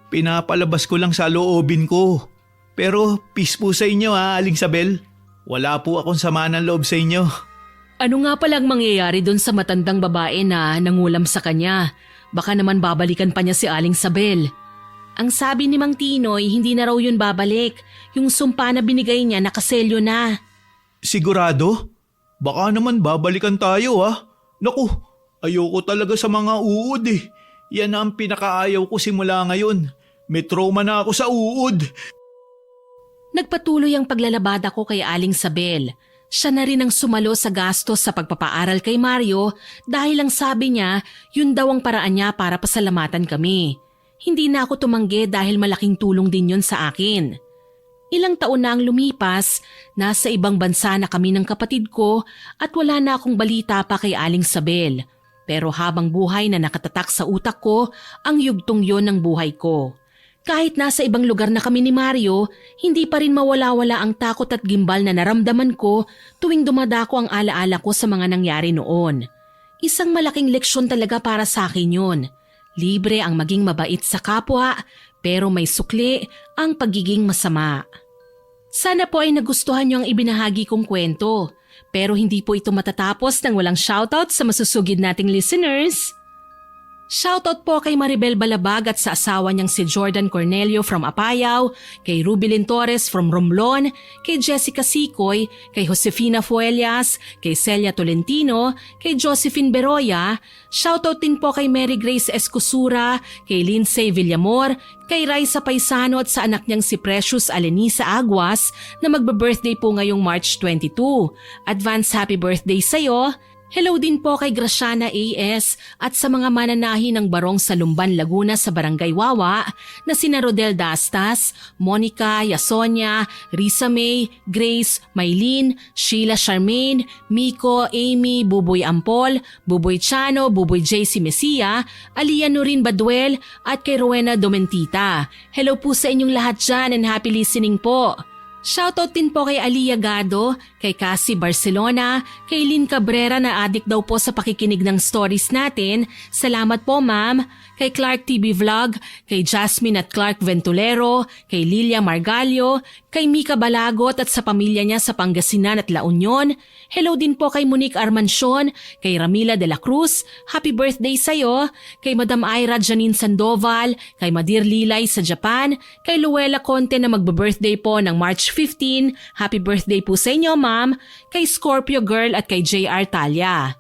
Pinapalabas ko lang sa loobin ko. Pero peace po sa inyo, ha, Aling Isabel. Wala po akong sama ng loob sa inyo. Ano nga palang mangyayari doon sa matandang babae na nangulam sa kanya? Baka naman babalikan pa niya si Aling Isabel. Ang sabi ni Mang Tinoy, hindi na raw yun babalik. Yung sumpa na binigay niya nakaselyo na. Sigurado? Baka naman babalikan tayo, ha? Naku, ayoko talaga sa mga uod eh. Yan ang pinakaayaw ko simula ngayon. May trauma na ako sa uod. Nagpatuloy ang paglalabada ko kay Aling Isabel. Siya na rin ang sumalo sa gastos sa pagpapaaral kay Mario dahil ang sabi niya, yun daw ang paraan niya para pasalamatan kami. Hindi na ako tumanggi dahil malaking tulong din yun sa akin. Ilang taon na ang lumipas, nasa ibang bansa na kami ng kapatid ko at wala na akong balita pa kay Aling Isabel. Pero habang buhay na nakatatak sa utak ko, ang yugtong yon ng buhay ko. Kahit nasa ibang lugar na kami ni Mario, hindi pa rin mawala-wala ang takot at gimbal na naramdaman ko tuwing dumadako ang alaala ko sa mga nangyari noon. Isang malaking leksyon talaga para sa akin yun. Libre ang maging mabait sa kapwa, pero may sukli ang pagiging masama. Sana po ay nagustuhan niyo ang ibinahagi kong kwento, pero hindi po ito matatapos nang walang shoutout sa masusugid nating listeners. Shoutout po kay Maribel Balabag at sa asawa niyang si Jordan Cornelio from Apayao, kay Rubilin Torres from Romblon, kay Jessica Sicoy, kay Josefina Fuelias, kay Celia Tolentino, kay Josephine Beroya. Shoutout din po kay Mary Grace Escosura, kay Lindsay Villamor, kay Raisa Paisano at sa anak niyang si Precious Alenisa Aguas na magbe-birthday po ngayong March 22. Advance happy birthday sa'yo! Hello din po kay Graciana A.S. at sa mga mananahi ng Barong sa Lumban, Laguna sa Barangay Wawa na sina Rodel Dastas, Monica, Yasonia, Risa May, Grace, Maylene, Sheila Charmaine, Miko, Amy, Buboy Ampol, Buboy Chano, Buboy JC Mesia, Alia Nurin Baduel at kay Rowena Domentita. Hello po sa inyong lahat dyan and happy listening po. Shoutout din po kay Alia Gado, kay Cassie Barcelona, kay Lynn Cabrera na addict daw po sa pakikinig ng stories natin. Salamat po ma'am. Kay Clark TV Vlog, kay Jasmine at Clark Ventulero, kay Lilia Margalio, kay Mika Balagot at sa pamilya niya sa Pangasinan at La Union. Hello din po kay Monique Armancion, kay Ramila de la Cruz, happy birthday sa'yo, kay Madam Ira Janine Sandoval, kay Madir Lilay sa Japan, kay Luella Conte na magbe-birthday po ng March 15, happy birthday po sa inyo ma'am, kay Scorpio Girl at kay JR Talia.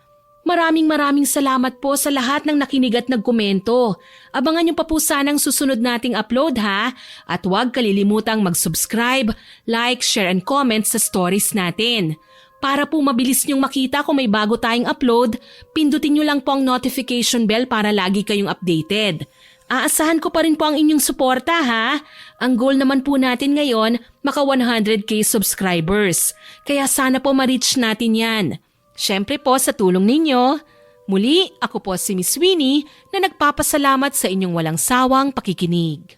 Maraming salamat po sa lahat ng nakinig at nagkomento. Abangan niyo pa po sanang susunod nating upload ha. At huwag kalilimutang mag-subscribe, like, share and comment sa stories natin. Para po mabilis niyong makita kung may bago tayong upload, pindutin niyo lang po ang notification bell para lagi kayong updated. Aasahan ko pa rin po ang inyong suporta ha. Ang goal naman po natin ngayon, maka 100k subscribers. Kaya sana po ma-reach natin yan. Siyempre po sa tulong ninyo. Muli, ako po si Miss Winnie na nagpapasalamat sa inyong walang sawang pakikinig.